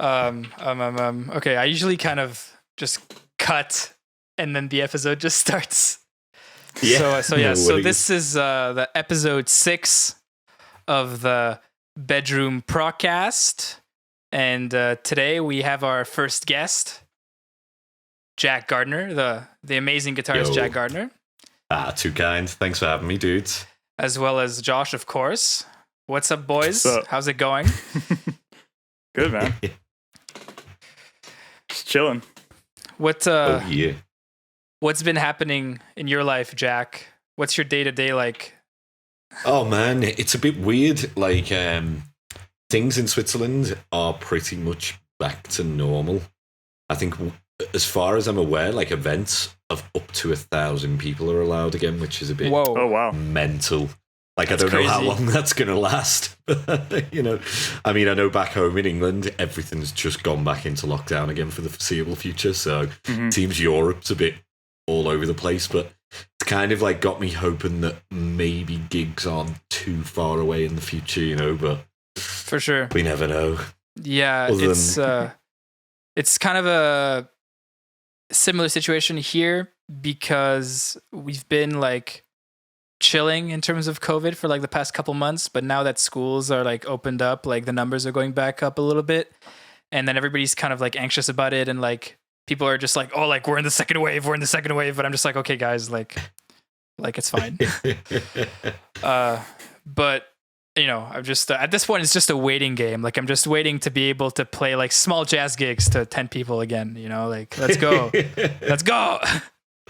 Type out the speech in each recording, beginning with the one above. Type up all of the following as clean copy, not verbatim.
Okay, I usually kind of just cut and then the episode just starts. Yeah. So this is the episode 6 of the Bedroom ProgCast. And today we have our first guest, Jack Gardiner, the amazing guitarist Jack Gardiner. Too kind. Thanks for having me, dudes. As well as Josh, of course. What's up, boys? What's up? How's it going? Good, man. Just chilling. What's been happening in your life, Jack? What's your day-to-day like? Oh man, it's a bit weird. Like things in Switzerland are pretty much back to normal. I think, as far as I'm aware, like events of up to 1,000 people are allowed again, which is a bit Oh wow, mental. Like That's I don't know how crazy. long that's going to last. You know, I mean, I know back home in England, everything's just gone back into lockdown again for the foreseeable future. So Teams Europe's a bit all over the place, but it's kind of like got me hoping that maybe gigs aren't too far away in the future, you know, but For sure. we never know. Yeah, Other it's kind of a similar situation here because we've been like chilling in terms of COVID for like the past couple months, but now that schools are like opened up, like the numbers are going back up a little bit, and then everybody's kind of like anxious about it, and like people are just like, oh, like we're in the second wave, but I'm just like, okay, guys, like it's fine. But you know, I'm just at this point, it's just a waiting game. Like I'm just waiting to be able to play like small jazz gigs to 10 people again. You know, like let's go, let's go.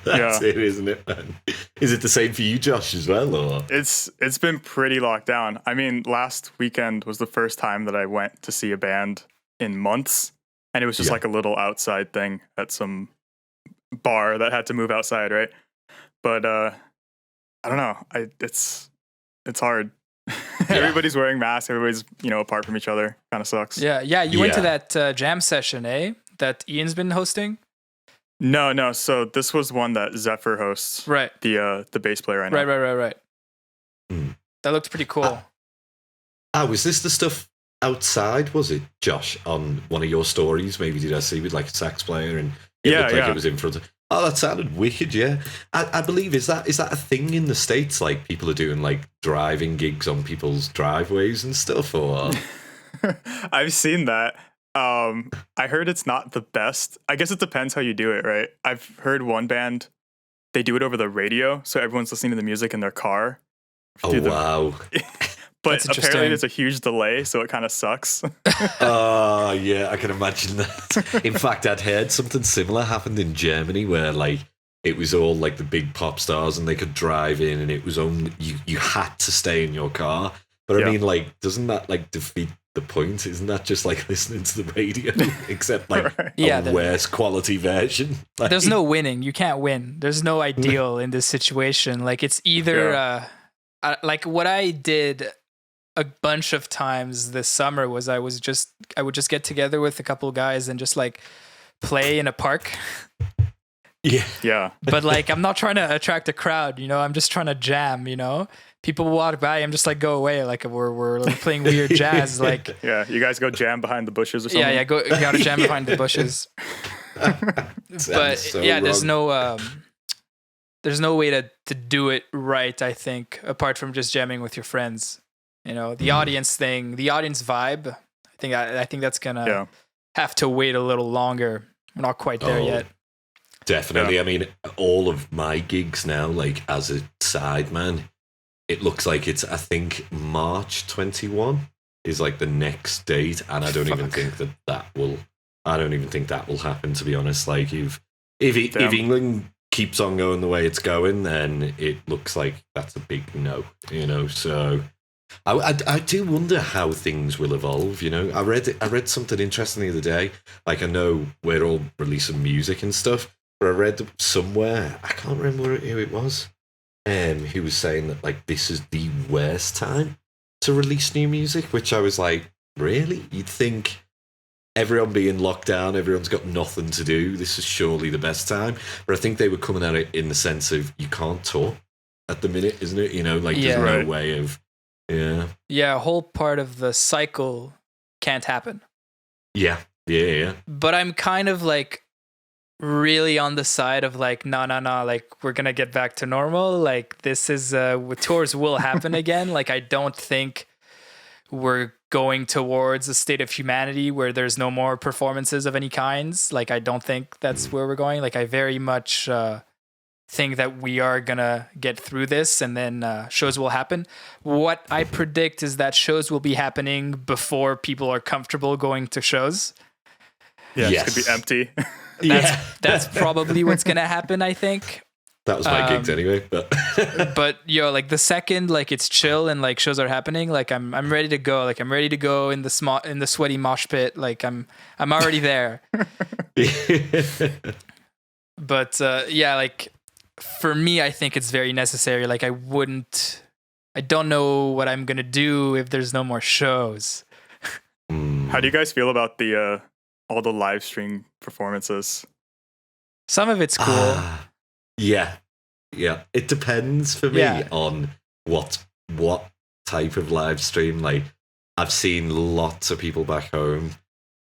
That's it, isn't it, man? Is it the same for you, Josh, as well? Or? it's been pretty locked down. I mean, last weekend was the first time that I went to see a band in months, and it was just like a little outside thing at some bar that had to move outside, right? But I don't know. It's hard. Everybody's wearing masks. Everybody's apart from each other. Kind of sucks. Yeah. You went to that jam session, that Ian's been hosting. No. So this was one that Zephyr hosts. Right. The bass player I know. Right. That looked pretty cool. Was this the stuff outside, was it, Josh, on one of your stories? Maybe did I see with like a sax player and it looked like it was in front of... Oh, that sounded wicked, yeah. I believe, is that a thing in the States? Like people are doing like driving gigs on people's driveways and stuff, or... I've seen that. I heard it's not the best. I guess it depends how you do it, right? I've heard one band, they do it over the radio, so everyone's listening to the music in their car. Oh, wow. But apparently there's a huge delay, so it kind of sucks. Oh, yeah, I can imagine that. In fact, I'd heard something similar happened in Germany where, like, it was all, like, the big pop stars and they could drive in and it was only... You had to stay in your car. But I mean, like, doesn't that, like, defeat the point? Isn't that just, like, listening to the radio? Except, like, a worse quality version? Like, there's no winning. You can't win. There's no ideal in this situation. Like, it's either... like, what I did... a bunch of times this summer was I would just get together with a couple of guys and just like play in a park. Yeah. But like, I'm not trying to attract a crowd, I'm just trying to jam, people walk by. I'm just like, go away. Like we're playing weird jazz. Like, yeah. You guys go jam behind the bushes or something. Yeah. Gotta jam behind the bushes. But so wrong. There's no way to do it right. I think apart from just jamming with your friends. The audience thing, the audience vibe. I think that's gonna have to wait a little longer. We're not quite there yet. Definitely. I mean, all of my gigs now, like as a sideman, it looks like it's, I think, March 21 is like the next date, and I don't even think that will happen. To be honest, like if England keeps on going the way it's going, then it looks like that's a big no. So. I do wonder how things will evolve. I read something interesting the other day. Like, I know we're all releasing music and stuff, but I read somewhere, I can't remember who it was, who was saying that like this is the worst time to release new music. Which I was like, really? You'd think everyone being locked down, everyone's got nothing to do. This is surely the best time. But I think they were coming at it in the sense of you can't tour at the minute, isn't it? Like there's no way of. Yeah, a whole part of the cycle can't happen. Yeah, Yeah. But I'm kind of like really on the side of like, no, like we're gonna get back to normal. Like this is tours will happen again. Like I don't think we're going towards a state of humanity where there's no more performances of any kinds. Like I don't think that's where we're going. Like I very much think that we are gonna get through this, and then shows will happen. What I predict is that shows will be happening before people are comfortable going to shows. Yeah, Yes. it's gonna be empty. That's probably what's gonna happen, I think. That was my gigs anyway, but But like the second like it's chill and like shows are happening, like I'm ready to go. Like I'm ready to go in the sweaty mosh pit. Like I'm already there. But like for me, I think it's very necessary. Like I don't know what I'm gonna do if there's no more shows. How do you guys feel about the all the live stream performances? Some of it's cool. Yeah. It depends for me on what type of live stream. Like I've seen lots of people back home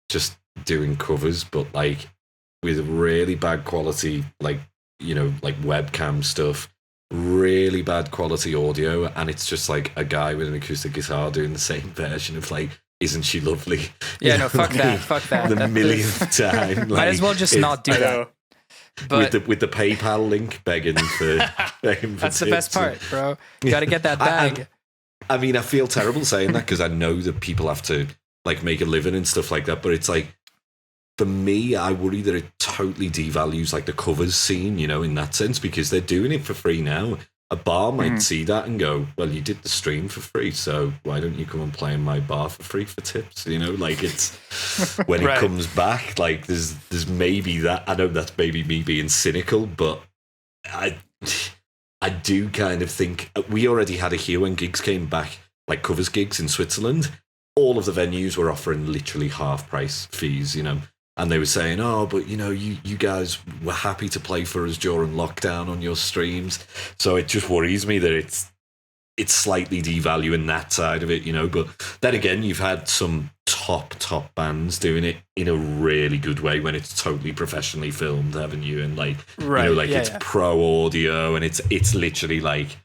just doing covers, but like with really bad quality, like like webcam stuff, really bad quality audio, and it's just like a guy with an acoustic guitar doing the same version of like "Isn't She Lovely?" Yeah, no, fuck that. The millionth time. Like, might as well just not do that. But with the PayPal link begging for that's the best tips. part, bro. You got to get that bag. I mean, I feel terrible saying that because I know that people have to like make a living and stuff like that, but it's like, for me, I worry that it totally devalues like the covers scene, in that sense, because they're doing it for free now. A bar might see that and go, well, you did the stream for free, so why don't you come and play in my bar for free for tips? Like it's when it comes back, like there's maybe that. I know that's maybe me being cynical, but I do kind of think we already had a here when gigs came back, like covers gigs in Switzerland. All of the venues were offering literally half price fees, And they were saying, oh, but, you guys were happy to play for us during lockdown on your streams. So it just worries me that it's slightly devaluing that side of it, But then again, you've had some top bands doing it in a really good way when it's totally professionally filmed, haven't you? And it's pro audio, and it's literally like,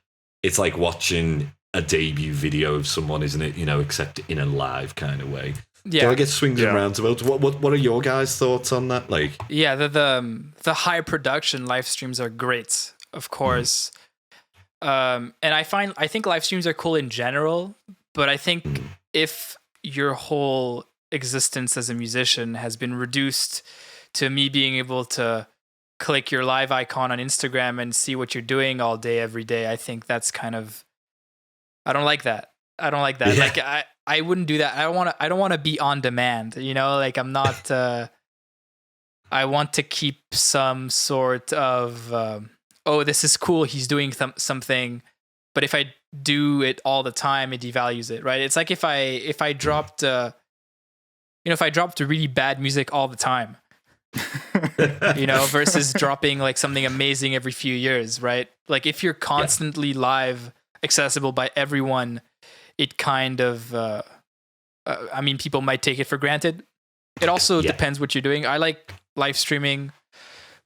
it's like watching a debut video of someone, isn't it? Except in a live kind of way. Yeah. Do I get swings and roundabouts? What are your guys' thoughts on that? Like, yeah, the high production live streams are great, of course. And I think live streams are cool in general, but I think if your whole existence as a musician has been reduced to me being able to click your live icon on Instagram and see what you're doing all day, every day, I think that's kind of, I don't like that. Yeah. Like I wouldn't do that. I don't want to be on demand, like I'm not, I want to keep some sort of, oh, this is cool, he's doing something, but if I do it all the time, it devalues it, right? It's like if I dropped, if I dropped really bad music all the time, versus dropping like something amazing every few years, right? Like if you're constantly live, accessible by everyone, it kind of, people might take it for granted. It also depends what you're doing. I like live streaming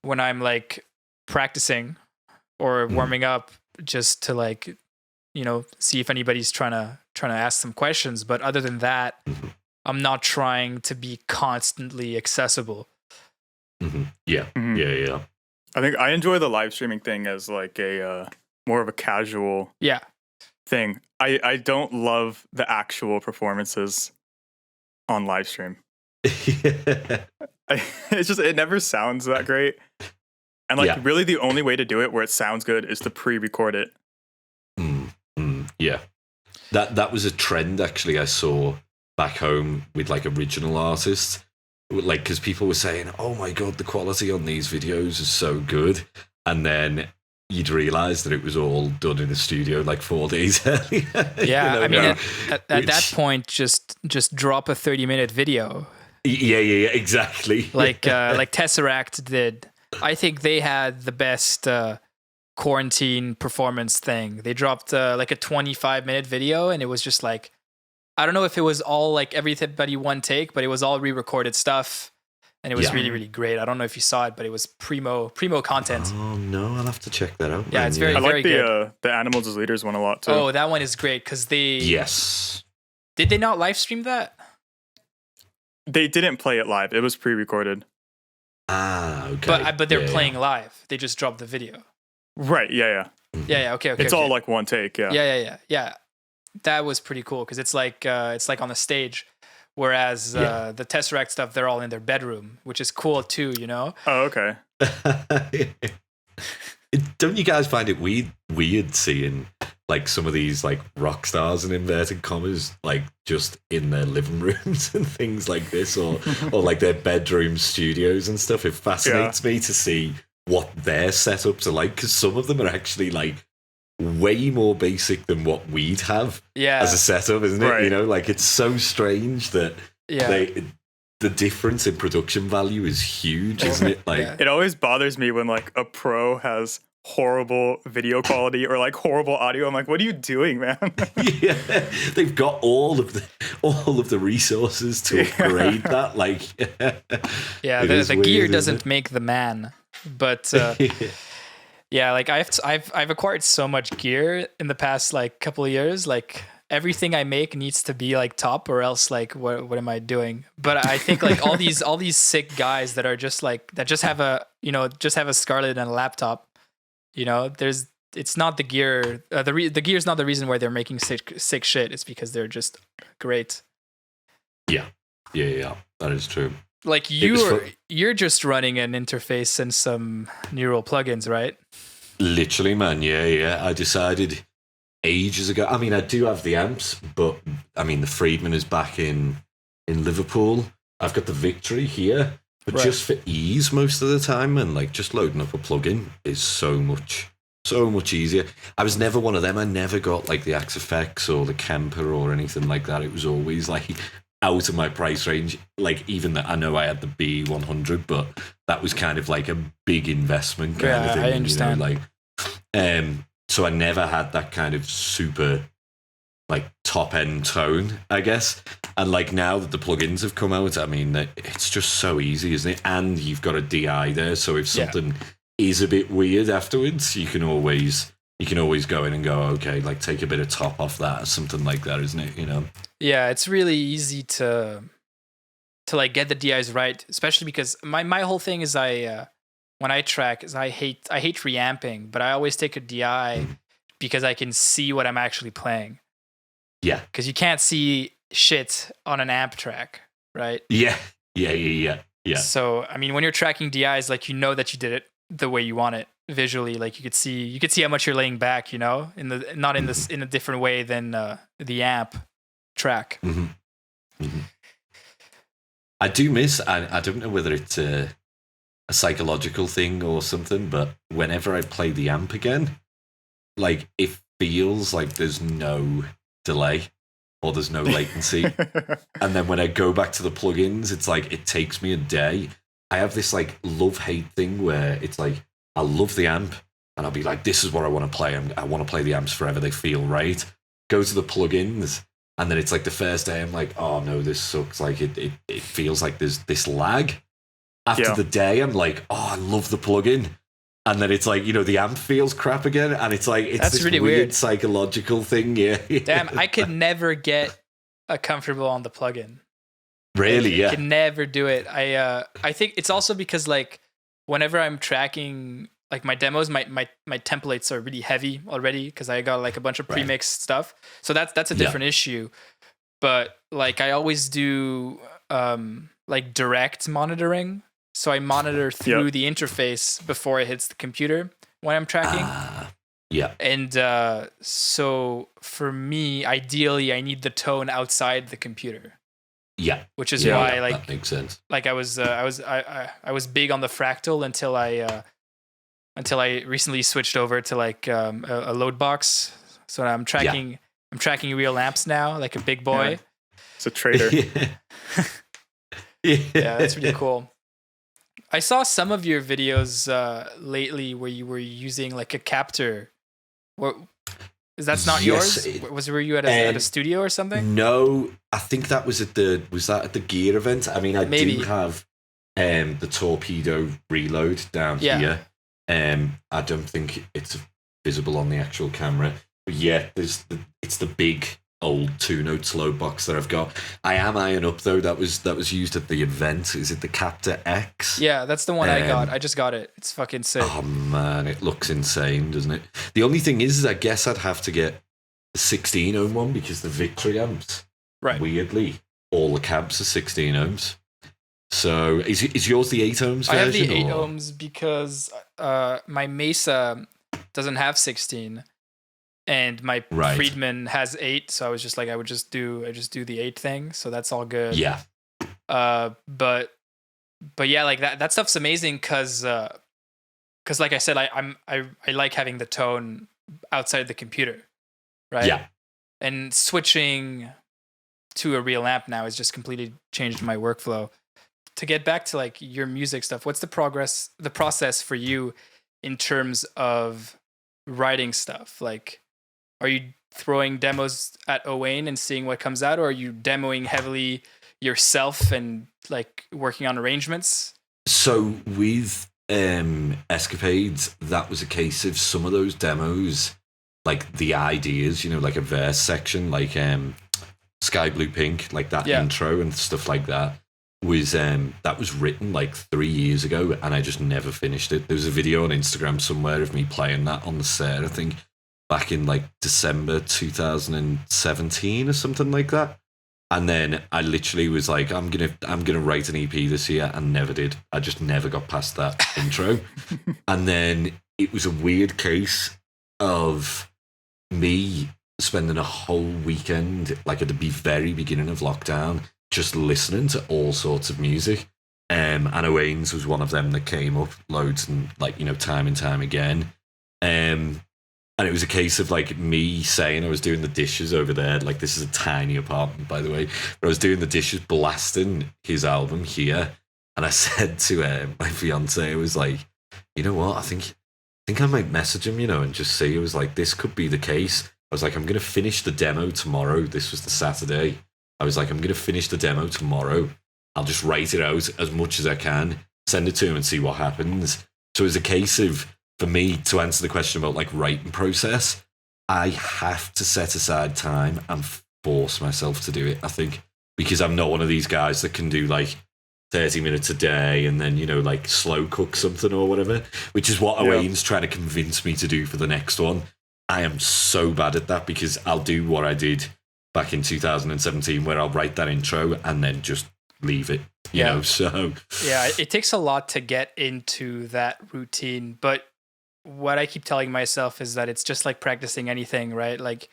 when I'm like practicing or warming up, just to like, see if anybody's trying to ask some questions. But other than that, I'm not trying to be constantly accessible. Yeah. I think I enjoy the live streaming thing as like a more of a casual thing. I don't love the actual performances on live stream. It's just, it never sounds that great. And like really the only way to do it where it sounds good is to pre-record it. Yeah. That was a trend actually I saw back home with like original artists. Like, because people were saying, oh my God, the quality on these videos is so good. And then you'd realize that it was all done in the studio like 4 days earlier. Yeah, at that point, just drop a 30-minute video. Yeah, exactly. Like Tesseract did. I think they had the best quarantine performance thing. They dropped like a 25-minute video, and it was just like I don't know if it was all like everybody one take, but it was all re-recorded stuff, and it was really, really great. I don't know if you saw it, but it was primo content. Oh no, I'll have to check that out. Yeah, man. it's very, I very like good. the Animals as Leaders one a lot too. Oh, that one is great because Yes. Did they not live stream that? They didn't play it live. It was pre-recorded. Ah, okay. But they're playing live. They just dropped the video. Right. Yeah. Yeah. Okay. It's all like one take. Yeah. Yeah. That was pretty cool because it's like on the stage, whereas the Tesseract stuff, they're all in their bedroom, which is cool too. You know. Oh, okay. Don't you guys find it weird seeing like some of these like rock stars in inverted commas like just in their living rooms and things like this, or like their bedroom studios and stuff? It fascinates me to see what their setups are like, because some of them are actually like way more basic than what we'd have as a setup, isn't it? Right. You know, like it's so strange that the difference in production value is huge, isn't it? Like it always bothers me when like a pro has horrible video quality or like horrible audio. I'm like, what are you doing, man? Yeah, they've got all of the resources to upgrade that. Like, the gear doesn't make the man, but yeah, like I've acquired so much gear in the past like couple of years. Like everything I make needs to be like top, or else like what am I doing? But I think like all these sick guys that are just like that just have a Scarlett and a laptop. You know, it's not the gear. The gear is not the reason why they're making sick shit. It's because they're just great. Yeah, that is true. Like you're just running an interface and some neural plugins, right? Literally, man. Yeah. I decided ages ago. I mean, I do have the amps, but I mean, the Friedman is back in Liverpool. I've got the Victory here. But just for ease most of the time, and like just loading up a plugin is so much easier. I was never one of them. I never got like the Axe FX or the Kemper or anything like that. It was always like out of my price range. Like even that, I know I had the B100, but that was kind of like a big investment kind of thing. I understand. You know, like, so I never had that kind of super like top end tone, I guess. And like now that the plugins have come out, I mean, it's just so easy, isn't it? And you've got a DI there, so if something is a bit weird afterwards, you can always go in and go, okay, like take a bit of top off that or something like that, isn't it? You know? Yeah, it's really easy to like get the DIs right, especially because my whole thing is when I track is I hate reamping, but I always take a DI because I can see what I'm actually playing. Yeah, because you can't see shit on an amp track, right? Yeah. So I mean, when you're tracking DIs, like you know that you did it the way you want it visually. Like you could see how much you're laying back, you know, in a different way than the amp track. I do miss. I don't know whether it's a psychological thing or something, but whenever I play the amp again, like it feels like there's no delay or there's no latency. And then when I go back to the plugins, it's like it takes me a day. I have this like love-hate thing where it's like I love the amp and I'll be like, this is what I want to play. I want to play the amps forever. They feel right. Go to the plugins and then it's like the first day I'm like, oh no, this sucks. Like it feels like there's this lag. After the day, I'm like, oh, I love the plugin. And then it's like, you know, the amp feels crap again. And it's like, it's That's this really weird weird psychological thing. Yeah. Damn, I could never get a comfortable on the plugin. Really? I can never do it. I think it's also because like whenever I'm tracking like my demos, my templates are really heavy already because I got like a bunch of pre-mixed stuff. So that's a different issue. But like I always do like direct monitoring. So I monitor through the interface before it hits the computer when I'm tracking. And so for me, ideally, I need the tone outside the computer. Yeah, which is why like that makes sense. Like I was big on the fractal until I recently switched over to like a load box. So I'm tracking real amps now, like a big boy. Yeah. It's a trader. Yeah, that's really cool. I saw some of your videos lately where you were using like a captor. That's not yours? Were you at a studio or something? No, I think that was at the Gear event. I mean, I do have the Torpedo Reload down here. I don't think it's visible on the actual camera. But yeah, it's the big old 2-note slow box that I've got. I am eyeing up though. That was used at the event. Is it the Captor X? Yeah, that's the one I got. I just got it. It's fucking sick. Oh man, it looks insane, doesn't it? The only thing is I guess I'd have to get the 16 ohm one because the Victory amps, right? Weirdly, all the cabs are 16 ohms. So is yours the 8 ohms version? I have the 8 ohms because my Mesa doesn't have 16. And my Friedman has 8, so I was just like, I just do the 8 thing, so that's all good. Yeah. But yeah, like that stuff's amazing because like I said, I like having the tone outside the computer, right? Yeah. And switching to a real amp now has just completely changed my workflow. To get back to like your music stuff, what's the process for you in terms of writing stuff? Like, are you throwing demos at Owain and seeing what comes out, or are you demoing heavily yourself and like working on arrangements? So with Escapades, that was a case of some of those demos, like the ideas, like a verse section, like Sky Blue Pink, like that intro and stuff like that was written like 3 years ago, and I just never finished it. There was a video on Instagram somewhere of me playing that on the set, I think, back in like December 2017 or something like that. And then I literally was like, I'm gonna write an EP this year, and never did. I just never got past that intro. And then it was a weird case of me spending a whole weekend, like at the very beginning of lockdown, just listening to all sorts of music. And Owain's was one of them that came up loads and like, time and time again. And it was a case of like me saying I was doing the dishes over there. Like, this is a tiny apartment, by the way, but I was doing the dishes, blasting his album here. And I said to my fiance, I was like, you know what? I think I might message him, and just see. It was like, this could be the case. I was like, I'm going to finish the demo tomorrow. This was the Saturday. I was like, I'm going to finish the demo tomorrow. I'll just write it out as much as I can, send it to him and see what happens. So it was a case of, for me, to answer the question about like writing process, I have to set aside time and force myself to do it, I think, because I'm not one of these guys that can do like 30 minutes a day and then, like slow cook something or whatever, which is what Owain's trying to convince me to do for the next one. I am so bad at that because I'll do what I did back in 2017 where I'll write that intro and then just leave it, you know, so. Yeah, it takes a lot to get into that routine, but what I keep telling myself is that it's just like practicing anything, right? Like,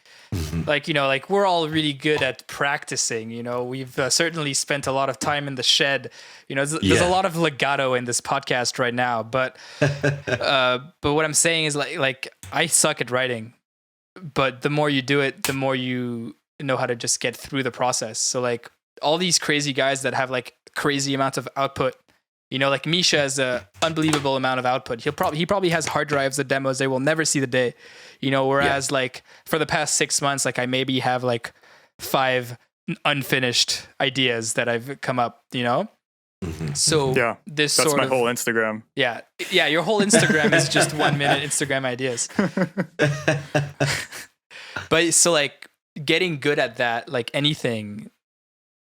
like we're all really good at practicing, we've certainly spent a lot of time in the shed, there's a lot of legato in this podcast right now, but what I'm saying is like I suck at writing, but the more you do it, the more you know how to just get through the process. So like all these crazy guys that have like crazy amounts of output, like Misha has a unbelievable amount of output. He probably has hard drives of demos. They will never see the day, whereas like for the past 6 months, like I maybe have like 5 unfinished ideas that I've come up, So this that's sort my of whole Instagram. Yeah. Your whole Instagram is just 1 minute Instagram ideas. But so like getting good at that, like anything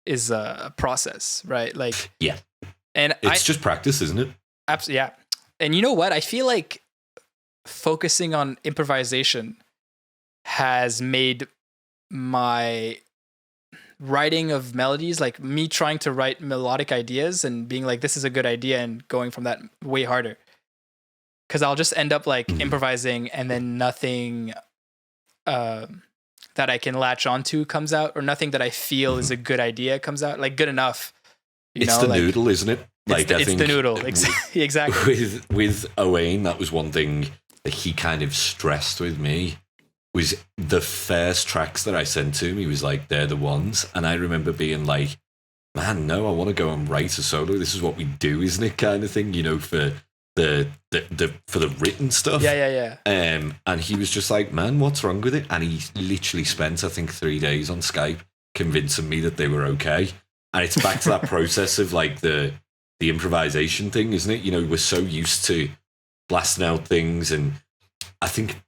is a process, right? Like, and it's just practice, isn't it? Absolutely. Yeah. And you know what? I feel like focusing on improvisation has made my writing of melodies, like me trying to write melodic ideas and being like, this is a good idea, and going from that way harder. Cause I'll just end up like improvising and then nothing that I can latch onto comes out, or nothing that I feel is a good idea comes out, like good enough. It's the noodle, isn't it? Like it's the noodle. Exactly. With Owain, that was one thing that he kind of stressed with me, was the first tracks that I sent to him, he was like, they're the ones. And I remember being like, man, no, I want to go and write a solo. This is what we do, isn't it? Kind of thing, for the for the written stuff. Yeah. And he was just like, man, what's wrong with it? And he literally spent, I think, 3 days on Skype convincing me that they were okay. And it's back to that process of like the improvisation thing, isn't it? You know, we're so used to blasting out things, and I think,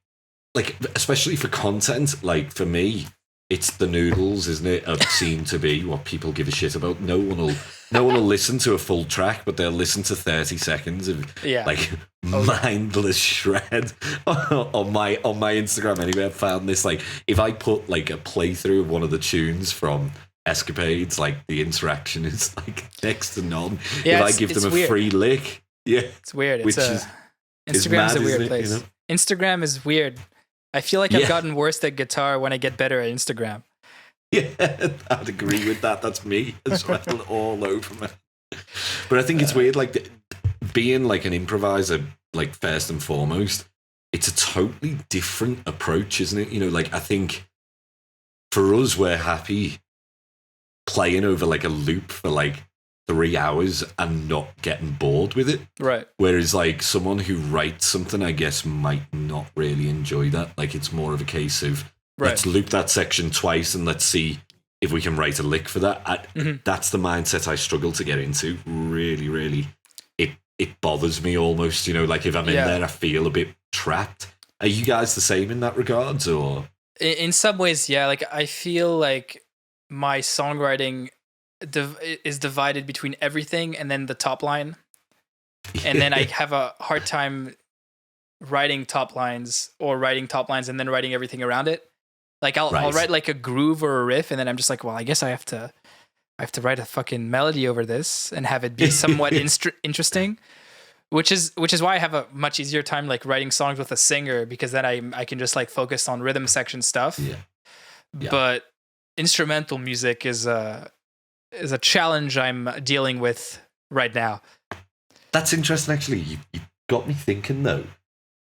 like, especially for content, like for me, it's the noodles, isn't it? Seem to be what people give a shit about. No one will listen to a full track, but they'll listen to 30 seconds of like mindless shred on my Instagram. Anyway, I found this, like, if I put like a playthrough of one of the tunes from Escapades, like the interaction is like next to none. Yeah, if I give them a weird. free lick, it's weird. Instagram's a weird place. You know? Instagram is weird. I feel like I've gotten worse at guitar when I get better at Instagram. Yeah, I'd agree with that. That's me as well, all over me. But I think it's weird, like, being like an improviser, like, first and foremost, it's a totally different approach, isn't it? You know, like, I think for us, we're happy playing over like a loop for like 3 hours and not getting bored with it. Right. Whereas like someone who writes something, I guess, might not really enjoy that. Like, it's more of a case of let's loop that section twice and let's see if we can write a lick for that. That's the mindset I struggle to get into. Really, really. It bothers me almost, you know, like if I'm in there, I feel a bit trapped. Are you guys the same in that regards, or? In some ways, yeah. Like, I feel like my songwriting is divided between everything and then the top line. And then I have a hard time writing top lines and then writing everything around it. Like I'll write like a groove or a riff, and then I'm just like, well, I guess I have to write a fucking melody over this and have it be somewhat interesting, which is why I have a much easier time like writing songs with a singer, because then I can just like focus on rhythm section stuff. Yeah. But instrumental music is a challenge I'm dealing with right now. That's interesting, actually. You got me thinking, though.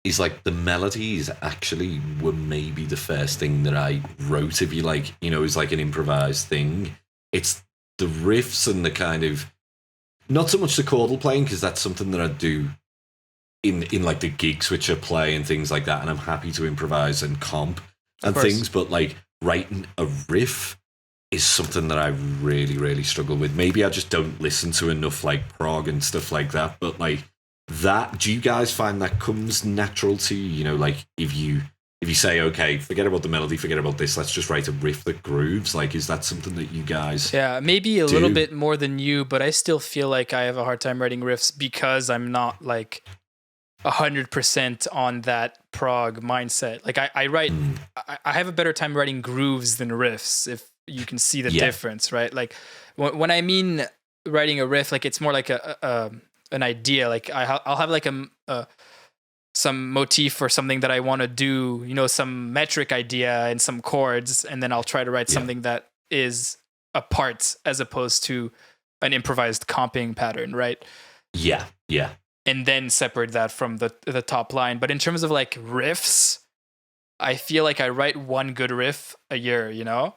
Is like the melodies actually were maybe the first thing that I wrote, if you like, you know, is like an improvised thing. It's the riffs and the kind of, not so much the chordal playing, because that's something that I do in like the gigs which I play and things like that, and I'm happy to improvise and comp and things, but like writing a riff is something that I really, really struggle with. Maybe I just don't listen to enough like prog and stuff like that, but like that, do you guys find that comes natural to you? You know, like if you say, okay, forget about the melody, forget about this, let's just write a riff that grooves, like, is that something that you guys maybe a little bit more than you, but I still feel like I have a hard time writing riffs because I'm not like 100% on that prog mindset. Like I write I have a better time writing grooves than riffs, if you can see the difference, right? Like when I mean writing a riff, like it's more like an idea. Like I'll have like some motif or something that I want to do, you know, some metric idea and some chords, and then I'll try to write something that is a part as opposed to an improvised comping pattern, right? Yeah. And then separate that from the top line. But in terms of like riffs, I feel like I write one good riff a year, you know?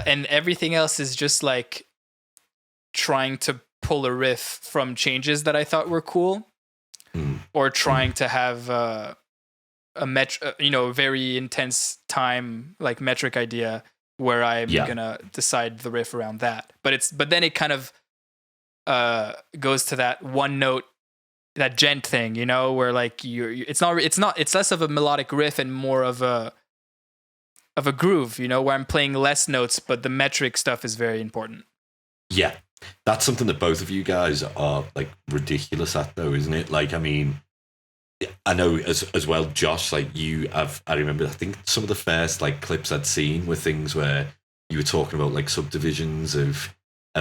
And everything else is just like trying to pull a riff from changes that I thought were cool, or trying to have a very intense time, like metric idea where I'm gonna decide the riff around that. But then it kind of goes to that one note, that gent thing, you know, where like it's less of a melodic riff and more of a groove, you know, where I'm playing less notes, but the metric stuff is very important. Yeah. That's something that both of you guys are like ridiculous at, though, isn't it? Like, I mean, I know as well, Josh, like I remember, I think some of the first like clips I'd seen were things where you were talking about like subdivisions of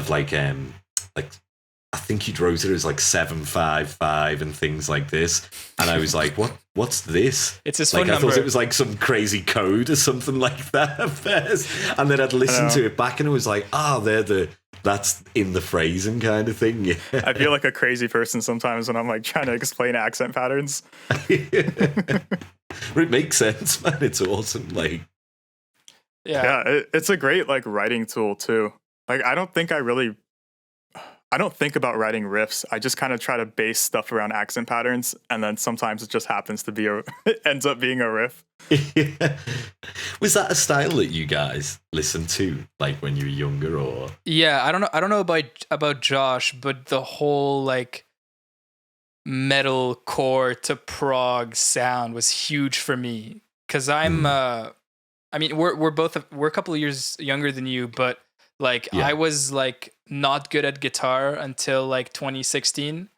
like I think you'd wrote it as like 755 and things like this. And I was like, what's this? It's his phone number. I thought it was like some crazy code or something like that at first. And then I'd listen to it back and it was like, that's in the phrasing kind of thing. Yeah. I feel like a crazy person sometimes when I'm like trying to explain accent patterns. It makes sense, man. It's awesome. Like, it's a great like writing tool too. Like, I don't think I I don't think about writing riffs. I just kind of try to base stuff around accent patterns, and then sometimes it just happens to be it ends up being a riff. Was that a style that you guys listened to, like when you were younger, or? Yeah, I don't know about Josh, but the whole like metal core to prog sound was huge for me because I mean, we're a couple of years younger than you, but like I was like not good at guitar until like 2016.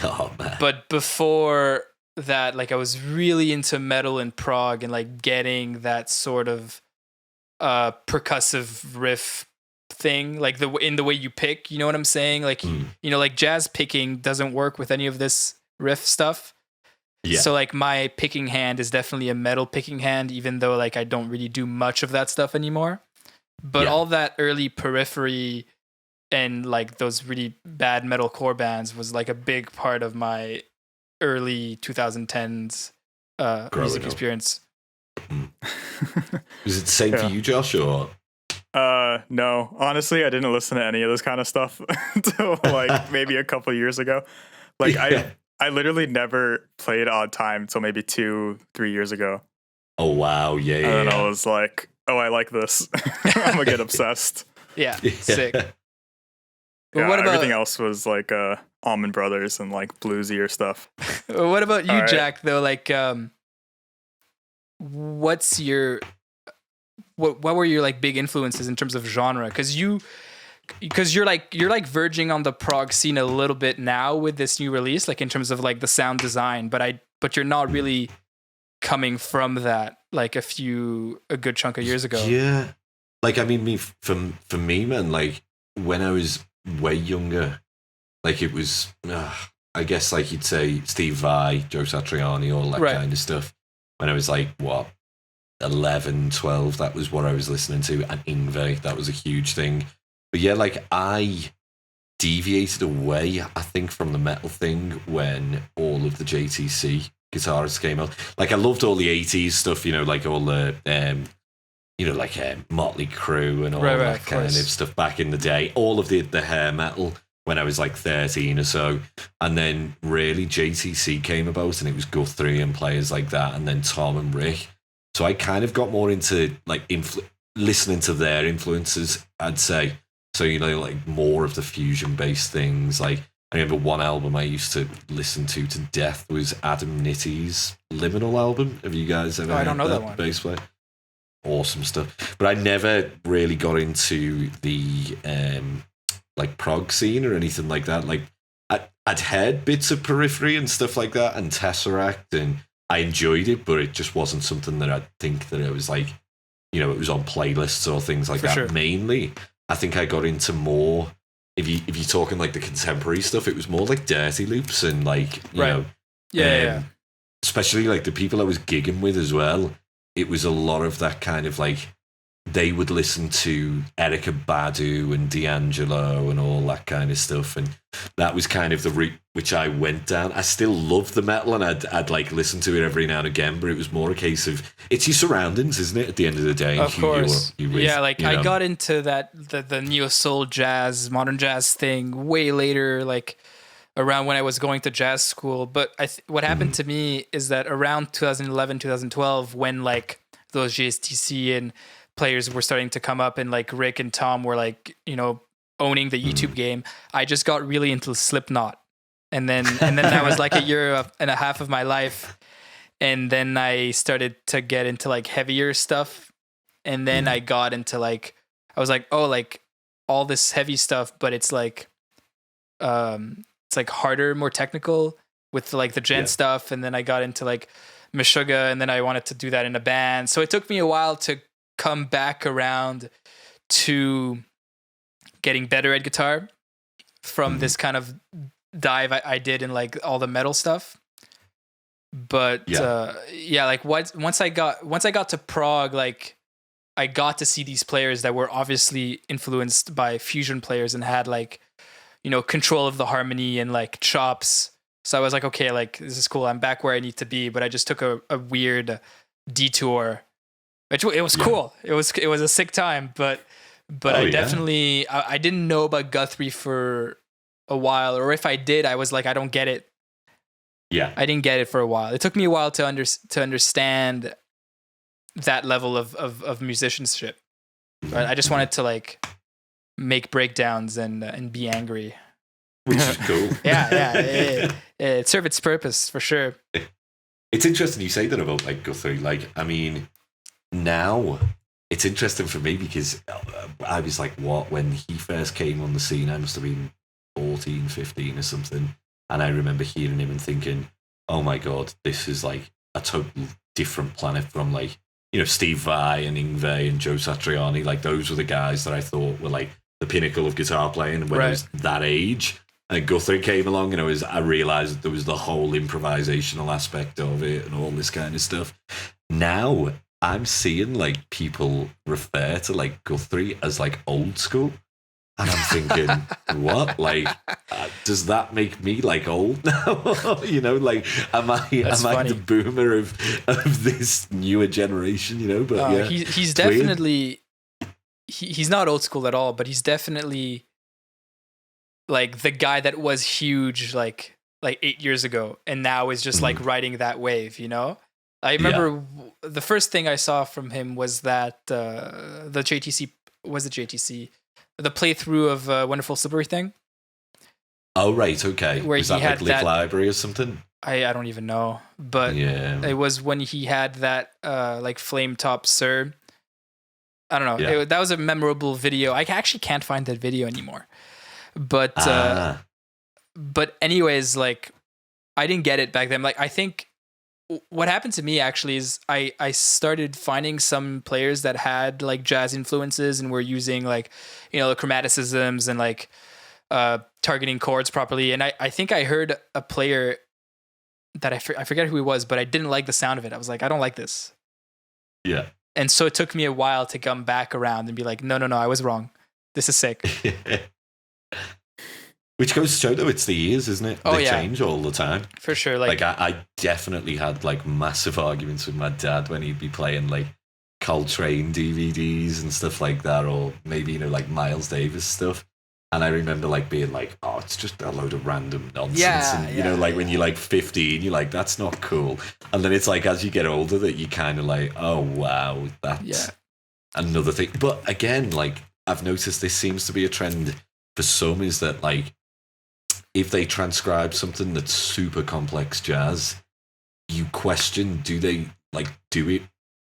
Oh man! But before that, like I was really into metal and prog and like getting that sort of percussive riff thing, like in the way you pick. You know what I'm saying? Like you know, like jazz picking doesn't work with any of this riff stuff. Yeah. So like my picking hand is definitely a metal picking hand, even though like I don't really do much of that stuff anymore. But all that early Periphery and like those really bad metalcore bands was like a big part of my early 2010s music experience. Was it the same for you, Josh, or? No, honestly, I didn't listen to any of this kind of stuff until like maybe a couple years ago. Like I literally never played Odd Time until maybe 2-3 years ago. Oh wow, yeah. And then I was like, oh, I like this. I'm gonna get obsessed. Yeah, sick. Yeah, what about everything else was like Allman Brothers and like bluesier stuff. What about you, Jack? Though, like, what's your what were your like big influences in terms of genre? Because you're like verging on the prog scene a little bit now with this new release, like in terms of like the sound design, but you're not really coming from that like a good chunk of years ago. Yeah, like I mean, for me, man, like when I was way younger, like it was, I guess like you'd say Steve Vai, Joe Satriani, all that kind of stuff. When I was like, 11, 12, that was what I was listening to. And Ingve, that was a huge thing. But yeah, like I deviated away, I think, from the metal thing when all of the JTC guitarists came out. Like I loved all the 80s stuff, you know, like all the, like Motley Crue and all that kind of stuff back in the day. All of the hair metal when I was like 13 or so. And then really JTC came about and it was Guthrie and players like that. And then Tom and Rick. So I kind of got more into like listening to their influences, I'd say. So, you know, like more of the fusion-based things. Like I remember one album I used to listen to death was Adam Nitty's Liminal album. Have you guys ever I don't know that one. Bass player? Awesome stuff. But I never really got into the like prog scene or anything like that. Like I'd heard bits of Periphery and stuff like that and Tesseract, and I enjoyed it, but it just wasn't something that I'd think that it was like, you know, it was on playlists or things like that. Sure. Mainly, I think I got into more, if you're talking like the contemporary stuff, it was more like Dirty Loops and like, you know, especially like the people I was gigging with as well. It was a lot of that kind of like, they would listen to Erykah Badu and D'Angelo and all that kind of stuff. And that was kind of the route which I went down. I still love the metal and I'd like listen to it every now and again, but it was more a case of, it's your surroundings, isn't it, at the end of the day? Of course. Yeah, like I got into that, the neo-soul jazz, modern jazz thing way later, like around when I was going to jazz school. But what happened to me is that around 2011, 2012, when like those JSTC and players were starting to come up and like Rick and Tom were like, you know, owning the YouTube game, I just got really into Slipknot. And then that was like a year and a half of my life. And then I started to get into like heavier stuff. And then I got into like, I was like, oh, like all this heavy stuff, but it's like harder, more technical with like the gent stuff. And then I got into like Meshuggah, and then I wanted to do that in a band. So it took me a while to come back around to getting better at guitar from this kind of dive I did in like all the metal stuff. But like once I got to prog, like I got to see these players that were obviously influenced by fusion players and had like, you know, control of the harmony and like chops. So I was like, okay, like this is cool. I'm back where I need to be. But I just took a weird detour. It was cool. It was a sick time, but But I definitely I didn't know about Guthrie for a while, or if I did, I was like, I don't get it. Yeah, I didn't get it for a while. It took me a while to understand that level of musicianship. Right? I just wanted to like make breakdowns and be angry, which is cool. It served its purpose for sure. It's interesting you say that about like Guthrie. Like, I mean, now it's interesting for me because I was like, what, when he first came on the scene, I must have been 14, 15 or something. And I remember hearing him and thinking, oh my God, this is like a total different planet from like, you know, Steve Vai and Yngwie and Joe Satriani. Like, those were the guys that I thought were like the pinnacle of guitar playing when I was that age. And Guthrie came along, and I realized that there was the whole improvisational aspect of it and all this kind of stuff. Now I'm seeing like people refer to like Guthrie as like old school. And I'm thinking, what? Like, does that make me like old now? You know, like, am I the boomer of this newer generation? You know, but he's definitely he's not old school at all, but he's definitely like the guy that was huge like 8 years ago, and now is just like riding that wave. You know, I remember the first thing I saw from him was that the JTC. The playthrough of Wonderful Slippery Thing. Oh, right, okay. Where was that like Lick Library or something? I don't even know. But it was when he had that like flame top Sir. I don't know. That was a memorable video. I actually can't find that video anymore. But anyways, like, I didn't get it back then. Like, I think what happened to me actually is I started finding some players that had like jazz influences and were using like, you know, chromaticisms and like targeting chords properly. And I think I heard a player that I forget who he was, but I didn't like the sound of it. I was like, I don't like this. Yeah. And so it took me a while to come back around and be like, no, I was wrong. This is sick. Which goes to show, though, it's the years, isn't it? They change all the time. For sure. Like I definitely had like massive arguments with my dad when he'd be playing like Coltrane DVDs and stuff like that, or maybe, you know, like Miles Davis stuff. And I remember like being like, oh, it's just a load of random nonsense. And, you know, like when you're like 15, you're like, that's not cool. And then it's like, as you get older, that you kind of like, oh, wow, that's another thing. But again, like, I've noticed this seems to be a trend for some, is that like, if they transcribe something that's super complex jazz, you question, do they like do it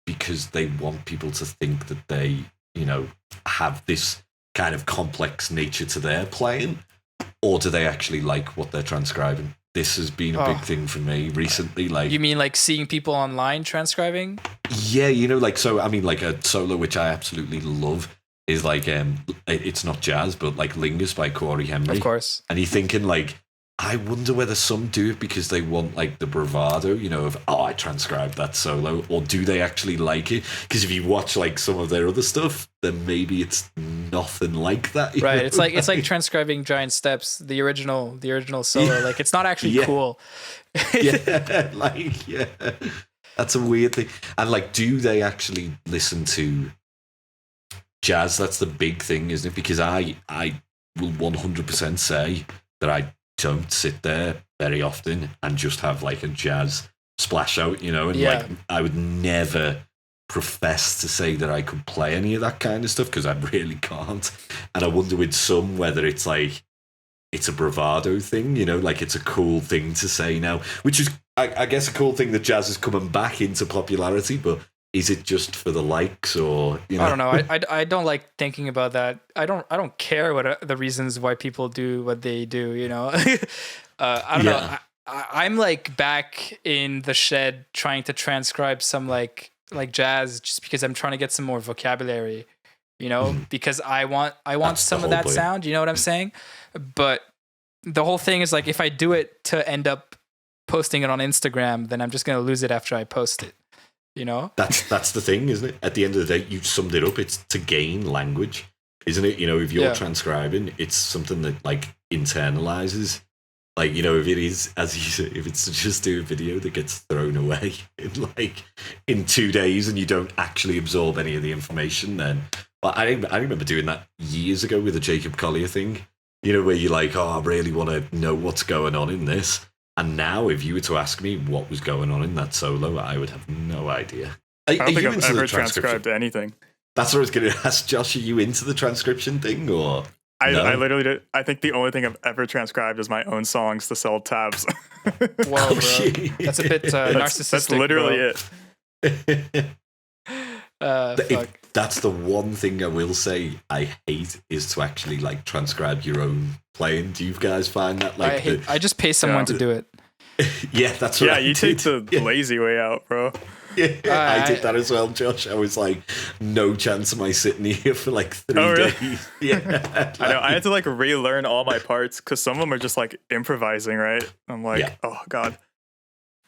because they want people to think that they, you know, have this kind of complex nature to their playing, or do they actually like what they're transcribing? This has been a big thing for me recently. Like, you mean like seeing people online transcribing? Yeah, you know, like, so I mean, like a solo which I absolutely love is like it's not jazz, but like Lingus by Corey Henry. Of course. And you're thinking like, I wonder whether some do it because they want like the bravado, you know, of, oh, I transcribed that solo, or do they actually like it? Because if you watch like some of their other stuff, then maybe it's nothing like that. Right. Know? It's like transcribing Giant Steps, the original solo. Like, it's not actually cool. That's a weird thing. And like, do they actually listen to jazz? That's the big thing, isn't it? Because I will 100% say that I don't sit there very often and just have like a jazz splash out, you know, and like I would never profess to say that I could play any of that kind of stuff, because I really can't. And I wonder with some whether it's like it's a bravado thing, you know, like it's a cool thing to say now, which is I guess a cool thing that jazz is coming back into popularity, but is it just for the likes, or, you know? I don't know. I don't like thinking about that. I don't care what the reasons why people do what they do, you know? I don't know. I'm like back in the shed trying to transcribe some like jazz, just because I'm trying to get some more vocabulary, you know, because I want That's some of that point. Sound, you know what I'm saying? But the whole thing is like, if I do it to end up posting it on Instagram, then I'm just going to lose it after I post it. You know, that's the thing, isn't it? At the end of the day, you summed it up. It's to gain language, isn't it? You know, if you're transcribing, it's something that like internalizes. Like, you know, if it is, as you say, if it's to just do a video that gets thrown away in 2 days and you don't actually absorb any of the information, then But I remember doing that years ago with the Jacob Collier thing. You know, where you're like, oh, I really want to know what's going on in this. And now, if you were to ask me what was going on in that solo, I would have no idea. I don't think I've ever transcribed anything. That's what I was going to ask, Josh. Are you into the transcription thing, or? I literally did. I think the only thing I've ever transcribed is my own songs to sell tabs. Whoa, bro. That's a bit narcissistic. That's literally it. Fuck. That's the one thing I will say I hate is to actually like transcribe your own playing. Do you guys find that like I just pay someone to do it. Yeah, that's what I you did. take the lazy way out, bro. Yeah, I did that as well, Josh. I was like, no chance am I sitting here for like 3 days. Yeah, I know. I had to like relearn all my parts because some of them are just like improvising, right? I'm like, oh god.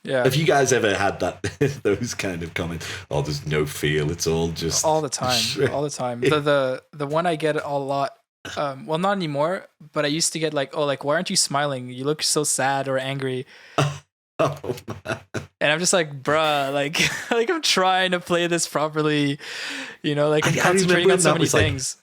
Yeah. Have you guys ever had that those kind of comments? Oh, there's no feel. It's all just all the time. All the time. The one I get a lot. Well, not anymore. But I used to get like, oh, like why aren't you smiling? You look so sad or angry. Oh, man. And I'm just like, bruh, like I'm trying to play this properly. You know, like I'm concentrating on so many things.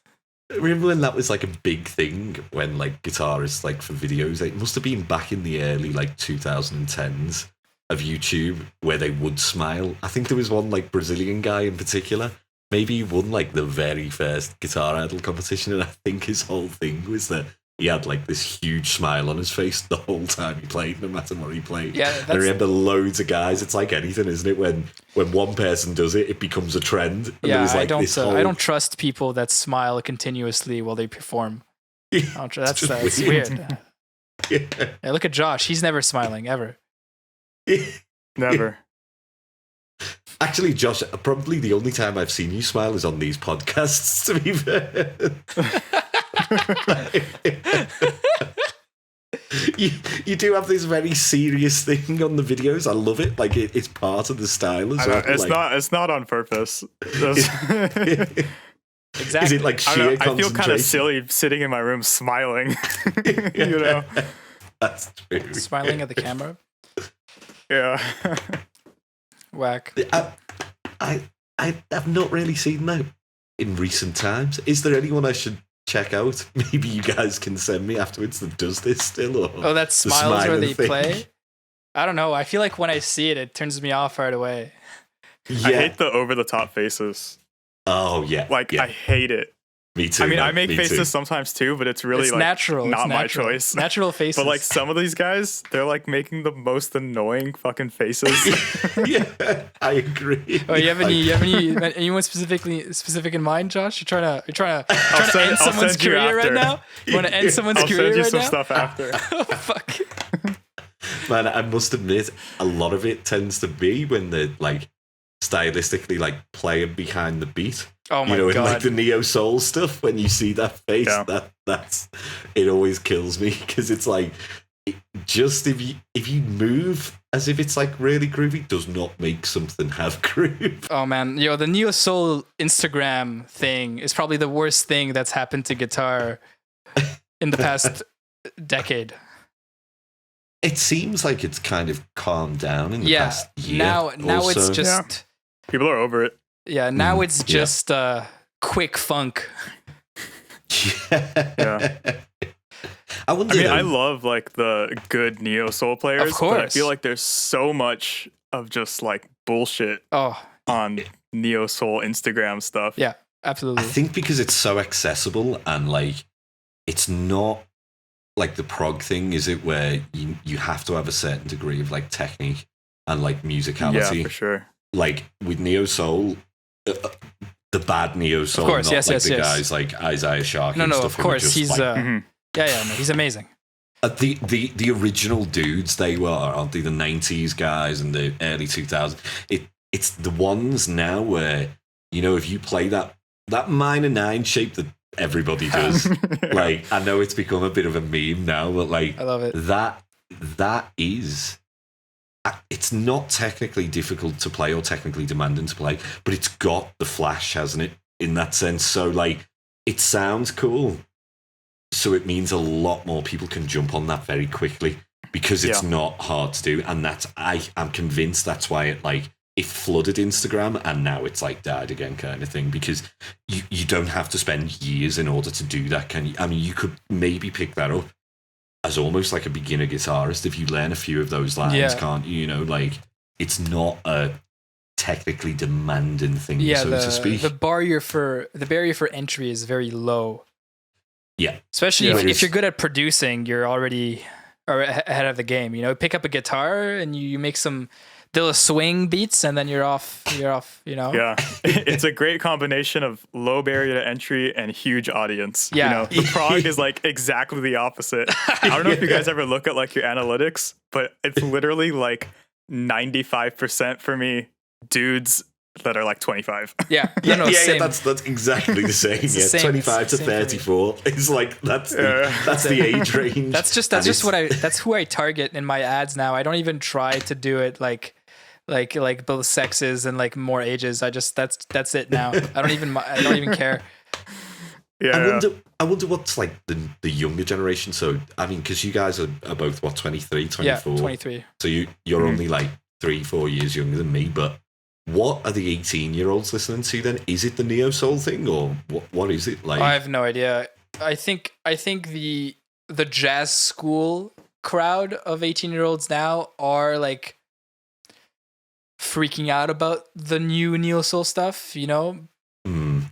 Remember when that was like a big thing when like guitarists like for videos? It must have been back in the early like 2010s. Of YouTube where they would smile. I think there was one like Brazilian guy in particular. Maybe he won like the very first Guitar Idol competition, and I think his whole thing was that he had like this huge smile on his face the whole time he played, no matter what he played. Yeah, I remember loads of guys. It's like anything, isn't it? When one person does it, it becomes a trend. And yeah, like I don't trust people that smile continuously while they perform. That's weird. Yeah, look at Josh. He's never smiling ever. Never. Actually, Josh, probably the only time I've seen you smile is on these podcasts, to be fair. you do have this very serious thing on the videos. I love it. Like it's part of the style as well. It's not on purpose. Exactly. Is it like sheer concentration? I feel kind of silly sitting in my room smiling. You know, that's true. Smiling at the camera. Yeah. Whack. I have not really seen that in recent times. Is there anyone I should check out? Maybe you guys can send me afterwards that does this still. Or that smiles where they play? I don't know. I feel like when I see it, it turns me off right away. Yeah. I hate the over-the-top faces. Oh, yeah. I hate it. Me too. I mean, I make faces sometimes too, but it's really like natural. Not my choice. Natural faces. But like some of these guys, they're like making the most annoying fucking faces. Yeah, I agree. Oh, you have anyone specific in mind, Josh? You're trying to end someone's career right now? You want to end someone's career right now? I'll send you some stuff after. Oh, fuck. Man, I must admit, a lot of it tends to be when they're like stylistically like playing behind the beat. Oh my God. God. Like the neo soul stuff, when you see that face, that's it always kills me, because it's like just if you move as if it's like really groovy does not make something have groove. Oh man, the neo soul Instagram thing is probably the worst thing that's happened to guitar in the past decade. It seems like it's kind of calmed down in the past year. Now it's just people are over it. Yeah, now it's just quick funk. Yeah. I love like the good neo soul players. Of course. But I feel like there's so much of just like bullshit on neo soul Instagram stuff. Yeah, absolutely. I think because it's so accessible and like it's not like the prog thing, is it, where you have to have a certain degree of like technique and like musicality. Yeah, for sure. Like with neo soul, the bad neo soul, of course, not guys like Isaiah Sharkey. No, stuff of course, he's like, he's amazing. The original dudes, they were, aren't they? The 90s guys and the early 2000s. It's the ones now where, you know, if you play that minor 9 shape that everybody does, like, I know it's become a bit of a meme now, but like, I love it. That is. It's not technically difficult to play or technically demanding to play, but it's got the flash, hasn't it, in that sense? So, like, it sounds cool. So it means a lot more people can jump on that very quickly because it's not hard to do. And I'm convinced that's why it flooded Instagram, and now it's like died again kind of thing, because you don't have to spend years in order to do that, can you? I mean, you could maybe pick that up as almost like a beginner guitarist if you learn a few of those lines, can't you? You know, like, it's not a technically demanding thing, so to speak. The barrier for entry is very low. Yeah. Especially if you're good at producing, you're already ahead of the game. You know, pick up a guitar and you make some little swing beats, and then you're off, you know? Yeah. It's a great combination of low barrier to entry and huge audience. Yeah. You know, the prog is like exactly the opposite. I don't know if you guys ever look at like your analytics, but it's literally like 95% for me dudes that are like 25. Yeah. Same. That's exactly the same. The same 25 to 34 is like that's the age range. That's who I target in my ads now. I don't even try to do it like both sexes and like more ages. I just that's it now. I don't even care. Yeah. I wonder what's like the younger generation. So I mean, because you guys are both what, 23, 24? Yeah, 23. So you're only like 3-4 years younger than me, but what are the 18-year-olds listening to then? Is it the neo soul thing, or what is it like? I have no idea. I think the jazz school crowd of 18-year-olds now are like freaking out about the new neo soul stuff, you know?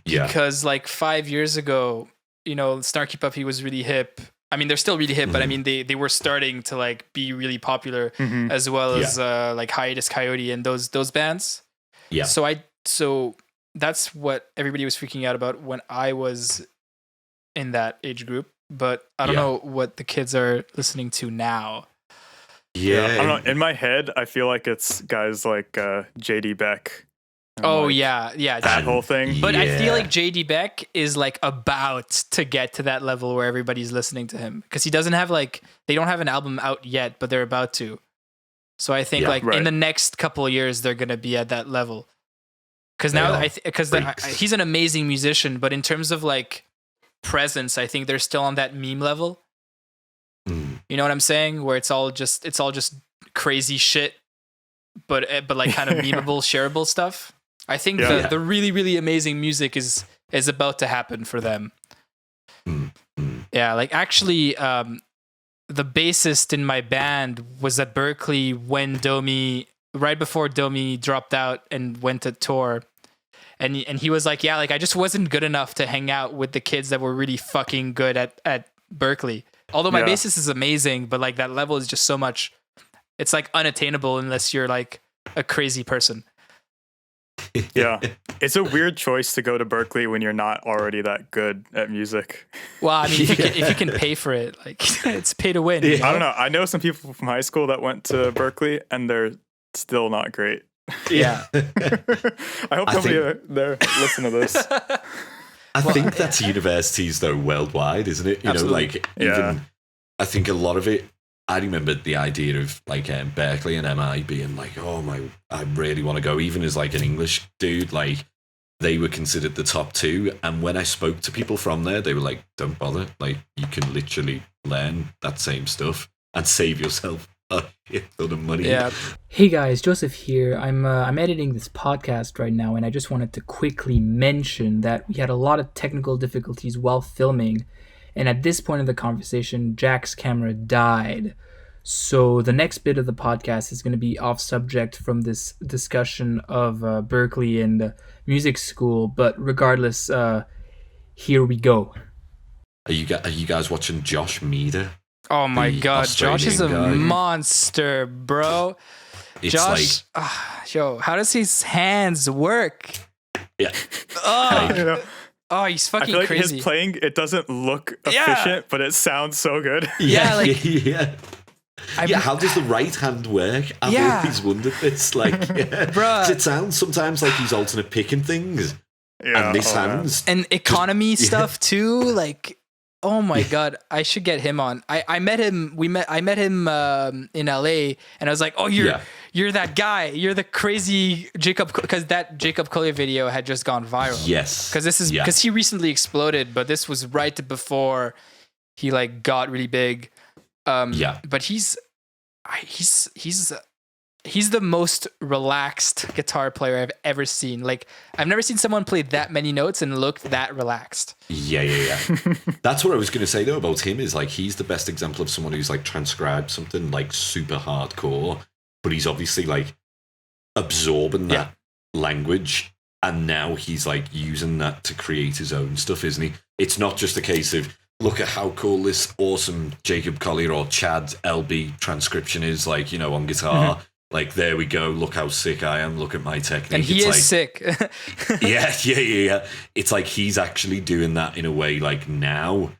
Yeah. Because like 5 years ago, you know, Snarky Puppy was really hip. I mean, they're still really hip, but I mean, they were starting to like be really popular, as well as like Hiatus Coyote and those bands. Yeah. So that's what everybody was freaking out about when I was in that age group. But I don't know what the kids are listening to now. Yeah. I don't know. In my head, I feel like it's guys like JD Beck. Oh, like, that whole thing. But I feel like JD Beck is like about to get to that level where everybody's listening to him, because he doesn't have like, they don't have an album out yet, but they're about to. So I think in the next couple of years, they're going to be at that level. Because now, he's an amazing musician, but in terms of like presence, I think they're still on that meme level. You know what I'm saying? Where it's all just crazy shit, but like kind of memeable, shareable stuff. I think the really, really amazing music is about to happen for them. Yeah, like actually, the bassist in my band was at Berkeley when right before Domi dropped out and went to tour. And he was like, yeah, like I just wasn't good enough to hang out with the kids that were really fucking good at Berkeley. Although my bassist is amazing, but like that level is just so much, it's like unattainable unless you're like a crazy person. Yeah. It's a weird choice to go to Berkeley when you're not already that good at music. Well, I mean, if you can pay for it, like it's pay to win. You know? I don't know. I know some people from high school that went to Berkeley and they're still not great. Yeah. I hope nobody there listen to this. I think that's universities though worldwide, isn't it? You Absolutely. know, like even I think a lot of it. I remember the idea of like Berkeley and MI being like, oh my, I really want to go. Even as like an English dude, like they were considered the top two. And when I spoke to people from there, they were like, don't bother. Like you can literally learn that same stuff and save yourself a ton of money. Yeah. Hey guys, Joseph here. I'm editing this podcast right now, and I just wanted to quickly mention that we had a lot of technical difficulties while filming. And at this point of the conversation, Jack's camera died. So the next bit of the podcast is going to be off subject from this discussion of Berkeley and music school. But regardless, here we go. Are you guys watching Josh Meader? Oh my God, Australian Josh is a guy? monster, bro. It's Josh, how does his hands work? Yeah. Oh, You know, oh, he's I fucking feel like crazy. his playing, it doesn't look efficient, but it sounds so good. Yeah, like- yeah. How does the right hand work? I've always wondered this. Like, Bruh. 'cause it sounds sometimes like he's alternate picking things, Yeah, and this man. sounds And economy stuff too. Like, oh my God, I should get him on. I met him. I met him in LA, and I was like, oh, you're that guy. You're the crazy Jacob, because that Jacob Collier video had just gone viral. yes, Because he recently exploded, but this was right before he like got really big. But he's he's the most relaxed guitar player I've ever seen. Like, I've never seen someone play that many notes and look that relaxed. Yeah. That's what I was going to say though about him, is like he's the best example of someone who's like transcribed something like super hardcore, but he's obviously like absorbing that language, and now he's like using that to create his own stuff, isn't he? It's not just a case of, look at how cool this awesome Jacob Collier or Chad LB transcription is, like, you know, on guitar. Like, there we go. Look how sick I am. Look at my technique. And he is sick. Yeah. It's like he's actually doing that in a way, like, now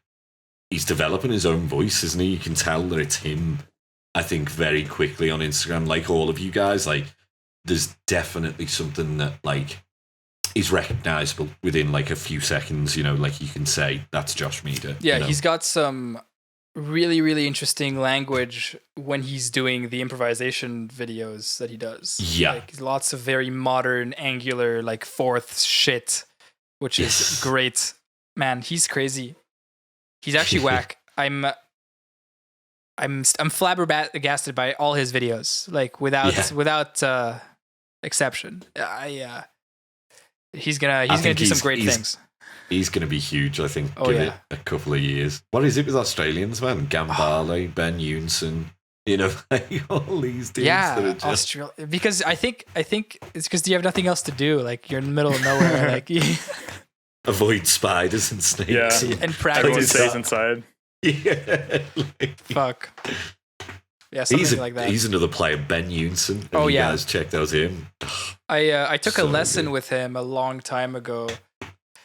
he's developing his own voice, isn't he? You can tell that it's him, I think, very quickly on Instagram. Like all of you guys, like, there's definitely something that, like, is recognizable within, like, a few seconds, you know, like, you can say, that's Josh Meader. Yeah, you know? he's got some really, really interesting language when he's doing the improvisation videos that he does. Yeah. Like, lots of very modern, angular, like, fourth shit, which is great. Man, he's crazy. He's actually whack. I'm flabbergasted by all his videos, like, without exception. He's gonna do some great things. He's going to be huge, I think. Oh, Give it a couple of years. What is it with Australians, man? Gambale, Ben Unson, you know, like all these dudes that are just... Australia. Because I think it's because you have nothing else to do. Like, you're in the middle of nowhere. Like, avoid spiders and snakes. Yeah. And Everyone practice. stays inside. Yeah. Fuck. Yeah, something like that. He's another player, Ben Unson. You guys checked out him. I took a lesson good. with him a long time ago.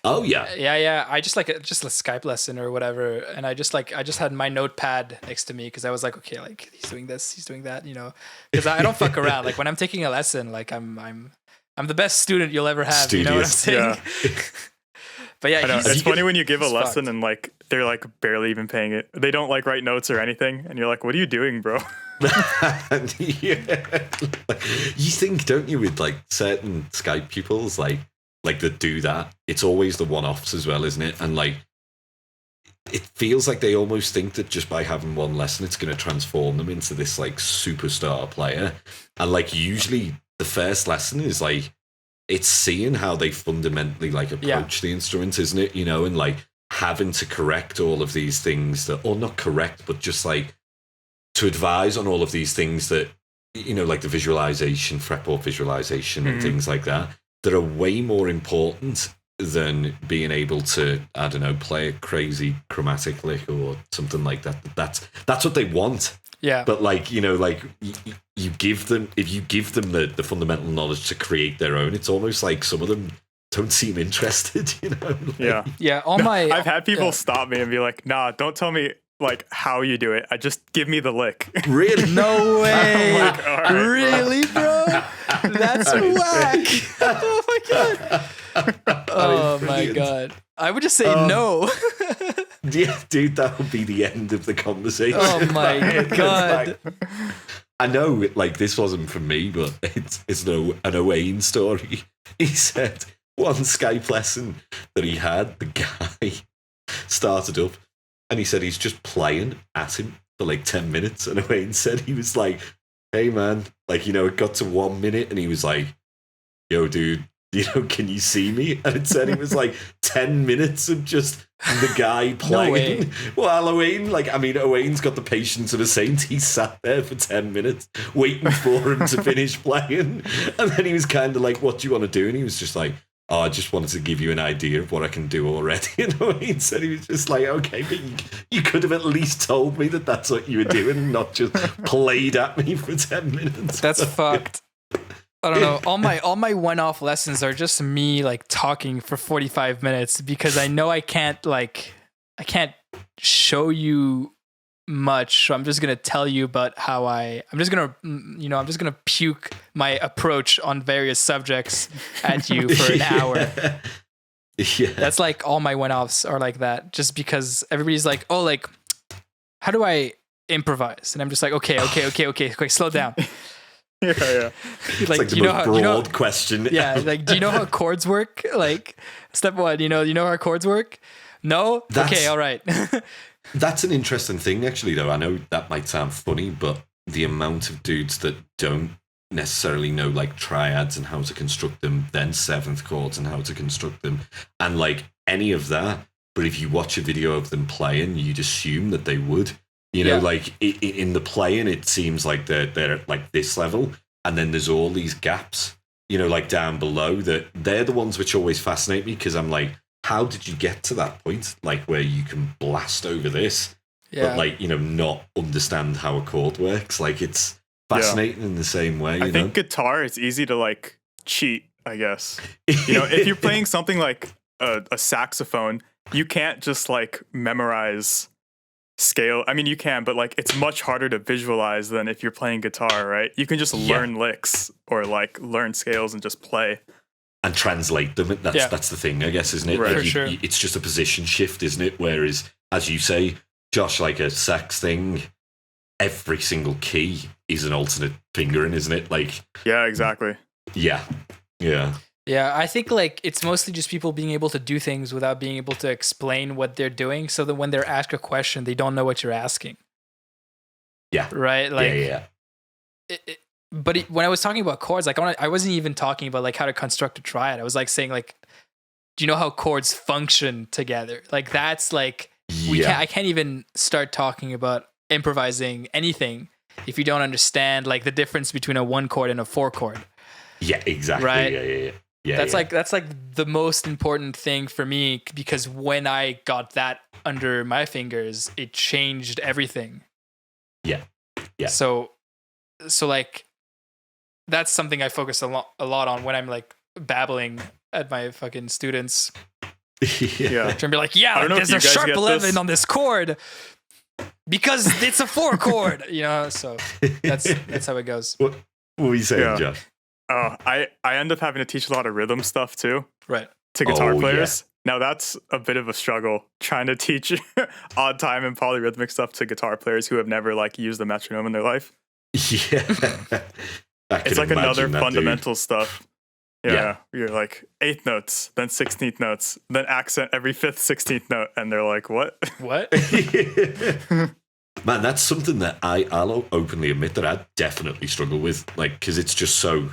Oh yeah. Yeah. I just a Skype lesson or whatever, and I just had my notepad next to me because I was like, okay, like, he's doing this, he's doing that, you know, because I don't fuck around. Like, when I'm taking a lesson, like, I'm the best student you'll ever have. Studious. You know what I'm saying? Yeah. But yeah, it's funny when you give a lesson and, like, they're like barely even paying it. They don't, like, write notes or anything, and you're like, what are you doing, bro? Yeah. You think, don't you, with, like, certain Skype pupils, like that do that, it's always the one-offs as well, isn't it? And, like, it feels like they almost think that just by having one lesson, it's going to transform them into this, like, superstar player. And, like, usually the first lesson is, like, it's seeing how they fundamentally, like, approach the instrument, isn't it? You know, and, like, having to correct all of these things that, or not correct, but just, like, to advise on all of these things that, you know, like the visualization, fretboard visualization and things like that are way more important than being able to, I don't know, play a crazy chromatic lick or something like that. That's what they want. Yeah. But, like, you know, like, you give them, if you give them the fundamental knowledge to create their own, it's almost like some of them don't seem interested, you know? Like, yeah. I've had people stop me and be like, nah, don't tell me, like, how you do it. I just give me the lick. Really? No way. Like, all right, really, bro? That's whack. Oh my god. Oh my god. I would just say no. Yeah, dude, that would be the end of the conversation. Oh my god. I know, like, this wasn't from me, but it's an Owain story. He said one Skype lesson that he had, the guy started up, and he said he's just playing at him for like 10 minutes. And Owain said he was like, hey, man, like, you know, it got to 1 minute, and he was like, yo, dude, you know, can you see me? And it said it was like 10 minutes of just the guy playing. Well, Owain's got the patience of a saint. He sat there for 10 minutes waiting for him to finish playing. And then he was kind of like, what do you want to do? And he was just like, oh, I just wanted to give you an idea of what I can do already. And Owain said he was just like, okay, but you could have at least told me that that's what you were doing, not just played at me for 10 minutes. That's fucked. I don't know. All my one-off lessons are just me, like, talking for 45 minutes because I know I can't show you much. So I'm just going to tell you about how I'm just going to puke my approach on various subjects at you for an hour. Yeah. That's like all my one-offs are like that, just because everybody's like, oh, like, how do I improvise? And I'm just like, okay, slow down. Yeah. Like the most broad question. Yeah, like, do you know how chords work? Like, step one, you know how chords work? No? Okay, all right. That's an interesting thing, actually, though. I know that might sound funny, but the amount of dudes that don't necessarily know like triads and how to construct them, then seventh chords and how to construct them, and like any of that. But if you watch a video of them playing, you'd assume that they would. You know, like in the playing, it seems like they're at like this level, and then there's all these gaps, you know, like down below. That they're the ones which always fascinate me, because I'm like, how did you get to that point, like where you can blast over this, but like, you know, not understand how a chord works? Like, it's fascinating in the same way. I think guitar, it's easy to like cheat, I guess. You know, if you're playing something like a saxophone, you can't just like memorize scale. I mean, you can, but like it's much harder to visualize than if you're playing guitar, right? You can just learn licks or like learn scales and just play and translate them. That's the thing, I guess, isn't it? Right. Like For sure. it's just a position shift, isn't it? Whereas, as you say, Josh, like a sax thing, every single key is an alternate fingering, isn't it? Like, yeah, exactly. Yeah. Yeah, I think like it's mostly just people being able to do things without being able to explain what they're doing, so that when they're asked a question, they don't know what you're asking. Yeah. Right? Like, Yeah. When I was talking about chords, like I wasn't even talking about like how to construct a triad. I was like saying like, do you know how chords function together? Like that's like I can't even start talking about improvising anything if you don't understand like the difference between a 1 chord and a 4 chord. Yeah, exactly. Right? Yeah. That's like the most important thing for me, because when I got that under my fingers, it changed everything. Yeah. So like that's something I focus a lot on when I'm like babbling at my fucking students. Yeah. Trying to be like, I don't know there's if a you guys sharp get 11 this. on this chord because it's a 4 chord, you know. So that's how it goes. What were you saying, Yeah. Josh? I end up having to teach a lot of rhythm stuff too Right. to guitar Oh, players. Now that's a bit of a struggle, trying to teach odd time and polyrhythmic stuff to guitar players who have never like used a metronome in their life. Yeah. It's like another that, fundamental stuff. Yeah. You're like 8th notes, then 16th notes, then accent every 5th, 16th note, and they're like, what? What? dude. Man, that's something that I'll openly admit that I definitely struggle with, like, because it's just so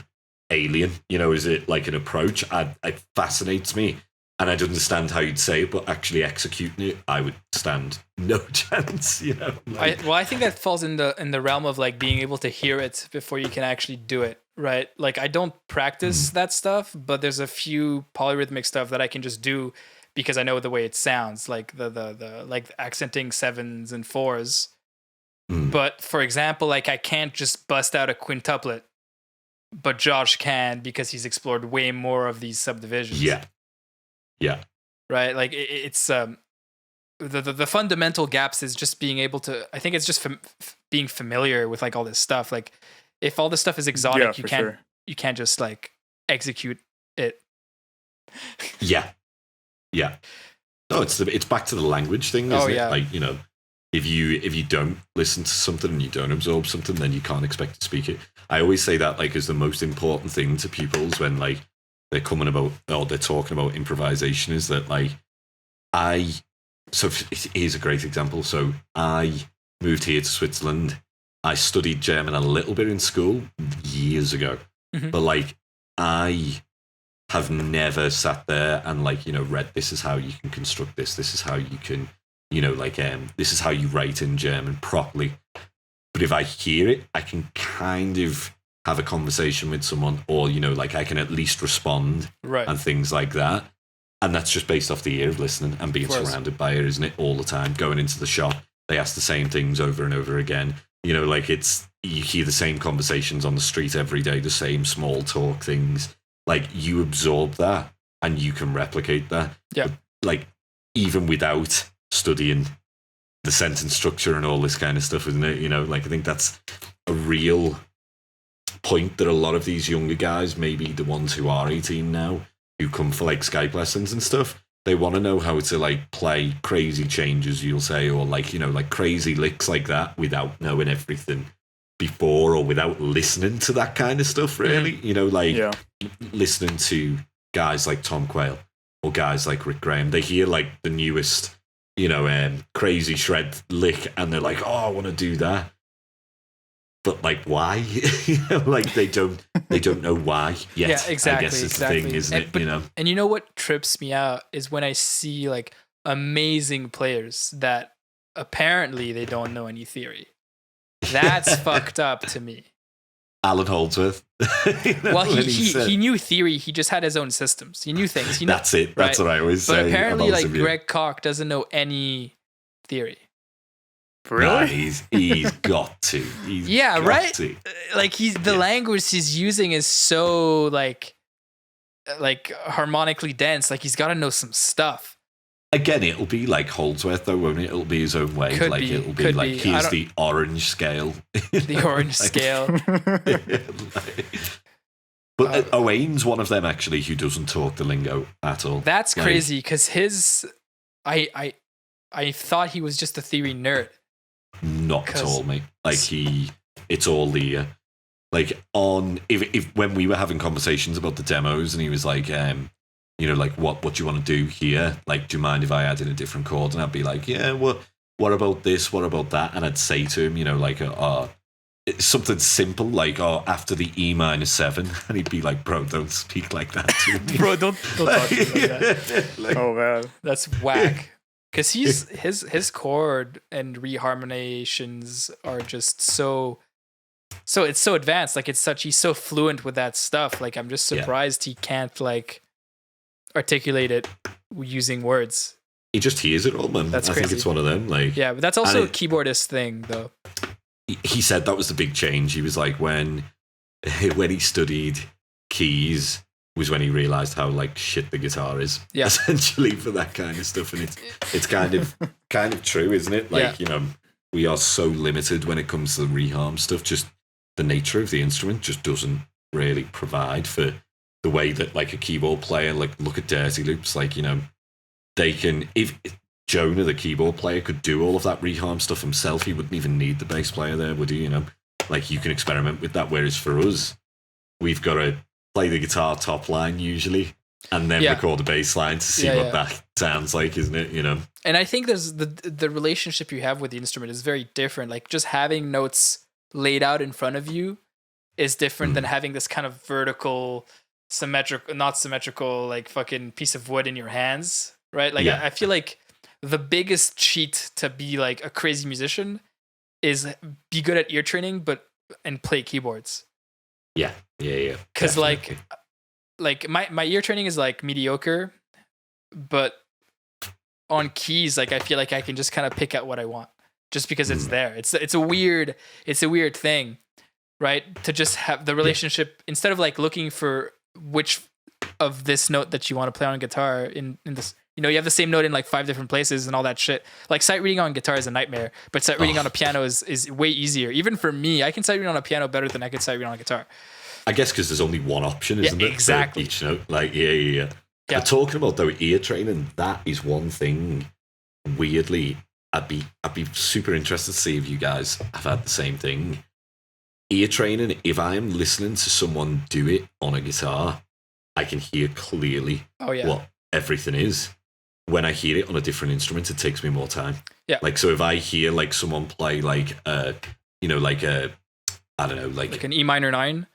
alien, you know. Is it like an approach? It fascinates me, and I'd understand how you'd say it, but actually executing it, I would stand no chance, you know. Like, I think that falls in the realm of like being able to hear it before you can actually do it, right? Like I don't practice that stuff, but there's a few polyrhythmic stuff that I can just do because I know the way it sounds, like the like accenting 7s and 4s. But for example, like I can't just bust out a quintuplet, but Josh can because he's explored way more of these subdivisions. Yeah. Right? Like it's the fundamental gaps is just being able to, I think it's just being familiar with like all this stuff. Like if all this stuff is exotic, you can't just like execute it. Yeah. No, it's back to the language thing, isn't it? Like, you know, if you don't listen to something and you don't absorb something, then you can't expect to speak it. I always say that like is the most important thing to pupils when like they're coming about or they're talking about improvisation, is that like here's a great example. So I moved here to Switzerland. I studied German a little bit in school years ago, but like I have never sat there and like, you know, read this is how you can construct this. This is how you can, you know, like this is how you write in German properly. But if I hear it, I can kind of have a conversation with someone, or, you know, like I can at least respond and things like that. And that's just based off the ear of listening and being surrounded by it, isn't it? All the time, going into the shop, they ask the same things over and over again. You know, like you hear the same conversations on the street every day, the same small talk things. Like you absorb that and you can replicate that. Yeah. But, like even without studying the sentence structure and all this kind of stuff, isn't it? You know, like I think that's a real point that a lot of these younger guys, maybe the ones who are 18 now, who come for like Skype lessons and stuff, they want to know how to like play crazy changes, you'll say, or like, you know, like crazy licks like that without knowing everything before, or without listening to that kind of stuff, really. You know, like listening to guys like Tom Quayle or guys like Rick Graham, they hear like the newest, you know, crazy shred lick and they're like, oh, I want to do that. but like why? Like they don't know why yet. Yeah, exactly. I guess it's the thing, isn't it? And you know what trips me out is when I see like amazing players that apparently they don't know any theory. That's fucked up to me. Alan Holdsworth. Well, he knew theory. He just had his own systems. He knew things. That's it. That's what I always say. But apparently, like Greg Koch doesn't know any theory. Really? Nah, he's got to. Right. To. Like the language he's using is so like harmonically dense. Like he's got to know some stuff. Again, it'll be like Holdsworth, though, won't it? It'll be his own way. It'll be like, here's the orange scale. The orange scale. But Owain's one of them, actually, who doesn't talk the lingo at all. That's crazy, because I thought he was just a theory nerd. Not at all, mate. Like, it's all the... like, if when we were having conversations about the demos, and he was like... like what do you want to do here? Like, do you mind if I add in a different chord? And I'd be like, yeah, what about this? What about that? And I'd say to him, like, it's something simple, like, after the E-7. And he'd be like, bro, don't speak like that to me. Bro, don't talk to me like that. Like, oh, man. That's whack. Because his chord and reharmonizations are just so it's so advanced. Like, he's so fluent with that stuff. Like, I'm just surprised he can't, like, articulate it using words. He just hears it all, man. That's crazy. I think it's one of them. Like, yeah, but that's also a keyboardist thing, though. He said that was the big change. He was like, when he studied keys was when he realized how like shit the guitar is. Yeah. Essentially, for that kind of stuff, and it's kind of true, isn't it? Like, we are so limited when it comes to the reharm stuff. Just the nature of the instrument just doesn't really provide for the way that like a keyboard player, like, look at Dirty Loops, like, they can, if Jonah, the keyboard player, could do all of that reharm stuff himself, he wouldn't even need the bass player there, would he? Like, you can experiment with that, whereas for us, we've got to play the guitar top line usually, and then record the bass line to see what that sounds like, isn't it? And I think there's the relationship you have with the instrument is very different. Like, just having notes laid out in front of you is different than having this kind of vertical, not symmetrical, like, fucking piece of wood in your hands, right? Like, I feel like the biggest cheat to be like a crazy musician is be good at ear training, and play keyboards. Yeah. Because like my ear training is like mediocre, but on keys, like, I feel like I can just kind of pick out what I want just because it's there. It's a weird thing, right? To just have the relationship instead of like looking for which of this note that you want to play on guitar in this, you have the same note in like 5 different places and all that shit. Like, sight reading on guitar is a nightmare, but sight reading on a piano is way easier. Even for me, I can sight read on a piano better than I can sight read on a guitar. I guess because there's only one option, isn't it? Exactly. For each note. Like, yeah. But talking about though ear training, that is one thing. Weirdly, I'd be super interested to see if you guys have had the same thing. Ear training, if I am listening to someone do it on a guitar, I can hear clearly what everything is. When I hear it on a different instrument, it takes me more time. Yeah. Like, so if I hear like someone play like I don't know, like an E-9.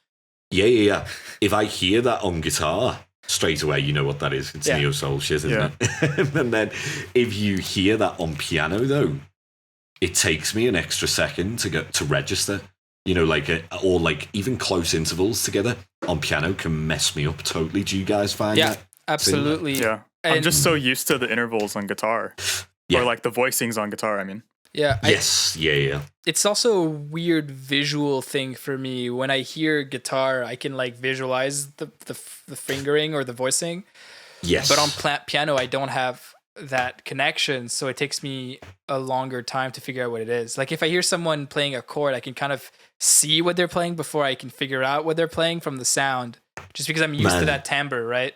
Yeah. If I hear that on guitar, straight away you know what that is. It's neo soul shit, isn't it? And then if you hear that on piano, though, it takes me an extra second to register. Or like even close intervals together on piano can mess me up totally. Do you guys find that? Absolutely. Yeah. I'm just so used to the intervals on guitar. Or like the voicings on guitar, I mean. Yeah. Yeah. It's also a weird visual thing for me. When I hear guitar, I can like visualize the fingering or the voicing. Yes. But on piano, I don't have that connection, so it takes me a longer time to figure out what it is. Like, if I hear someone playing a chord, I can kind of see what they're playing before I can figure out what they're playing from the sound, just because I'm used to that timbre, right?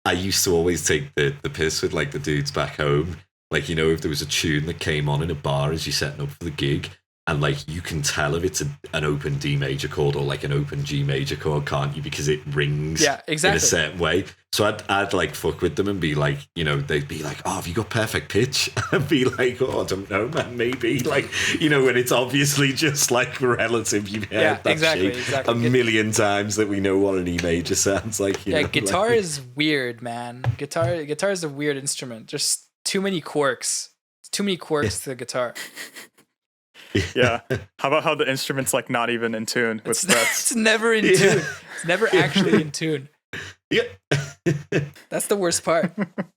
I used to always take the piss with like the dudes back home. Like, if there was a tune that came on in a bar as you're setting up for the gig, And like you can tell if it's an open D major chord or like an open G major chord, can't you? Because it rings in a certain way. So I'd like fuck with them and be like, you know, they'd be like, oh, have you got perfect pitch? I'd be like, oh, I don't know, man, maybe. Like, you know, when it's obviously just like relative. You've heard that shape a million times that we know what an E major sounds like. You know? Guitar is weird, man. Guitar is a weird instrument. Just too many quirks. Too many quirks to the guitar. Yeah. How about how the instrument's like not even in tune with frets? It's never in tune. It's never actually in tune. Yeah. That's the worst part.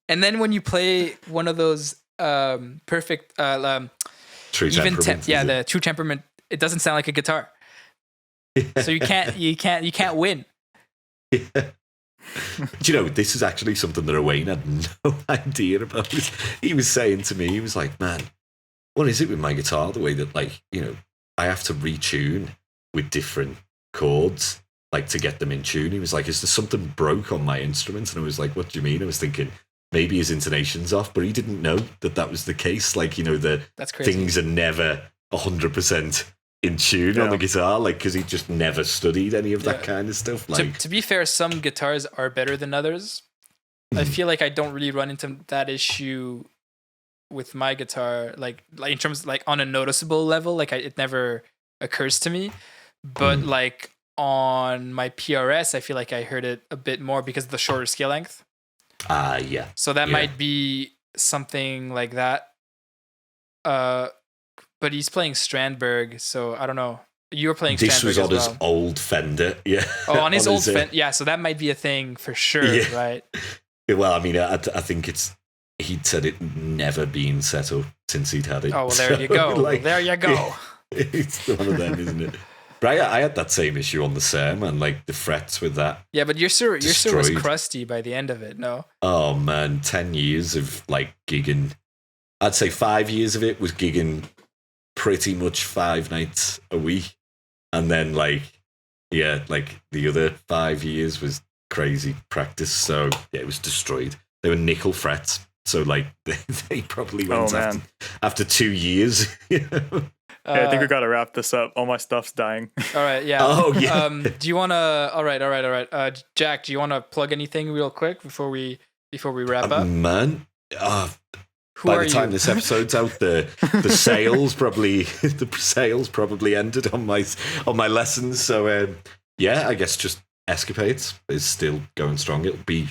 And then when you play one of those perfect true even temperament, the true temperament, it doesn't sound like a guitar. So you can't win. Yeah. Do you know, this is actually something that Owain had no idea about. He was saying to me, he was like, man, what is it with my guitar? The way that, like, you know, I have to retune with different chords, like to get them in tune. He was like, is there something broke on my instrument? And I was like, what do you mean? I was thinking maybe his intonation's off, but he didn't know that was the case. Like, you know, That's crazy. Things are never 100% in tune on the guitar, like, because he just never studied any of that kind of stuff. Like, to be fair, some guitars are better than others. I feel like I don't really run into that issue with my guitar, like in terms of, like, on a noticeable level. Like it never occurs to me, but like on my PRS, I feel like I heard it a bit more because of the shorter scale length. Yeah. So that might be something like that. But he's playing Strandberg, so I don't know. You were playing this Strandberg was on as well. his old Fender, yeah. Oh, on his old Fender, yeah. So that might be a thing for sure, right? Well, I mean, I think he'd said it never been set up since he'd had it. Oh, well, there you go. Like, there you go. It's one of them, isn't it? But I had that same issue on the Sam, and like the frets with that. Yeah, but your Sur was crusty by the end of it, no? Oh man, 10 years of like gigging. I'd say 5 years of it was gigging pretty much 5 nights a week. And then like the other 5 years was crazy practice. So yeah, it was destroyed. They were nickel frets. So like they probably went after 2 years. You know? I think we got to wrap this up. All my stuff's dying. All right, yeah. Oh, yeah. Do you want to? All right. Jack, do you want to plug anything real quick before we wrap up? Man, by the time this episode's out, the sales probably ended on my lessons. So yeah, I guess just Escapades is still going strong. It'll be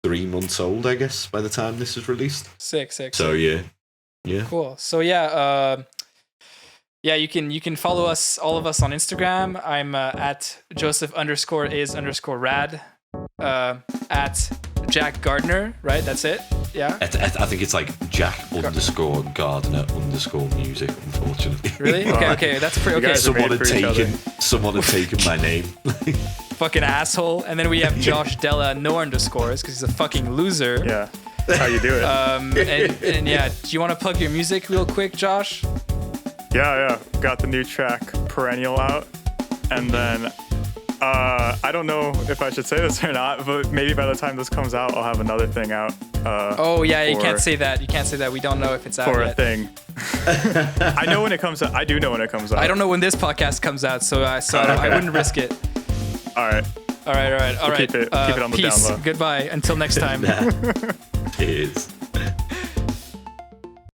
3 months old, I guess, by the time this is released. Sick. So yeah. Cool. So yeah. Yeah, you can follow us, all of us, on Instagram. I'm at Joseph_is_rad, at Jack Gardiner, right? That's it. Yeah. I think it's like Jack_Gardiner_music. Unfortunately. Really? Okay. That's pretty okay. Someone had taken my name. Fucking asshole. And then we have Josh Della, no underscores, because he's a fucking loser. Yeah. That's how you do it. And yeah, do you want to plug your music real quick, Josh? Yeah. Got the new track Perennial out. And then I don't know if I should say this or not, but maybe by the time this comes out, I'll have another thing out. You can't say that. We don't know if it's out for yet. A thing. I know when it comes out. I do know when it comes out. I don't know when this podcast comes out, so I wouldn't risk it. All right. All right. Keep it on the peace. down low. Goodbye. Until next time.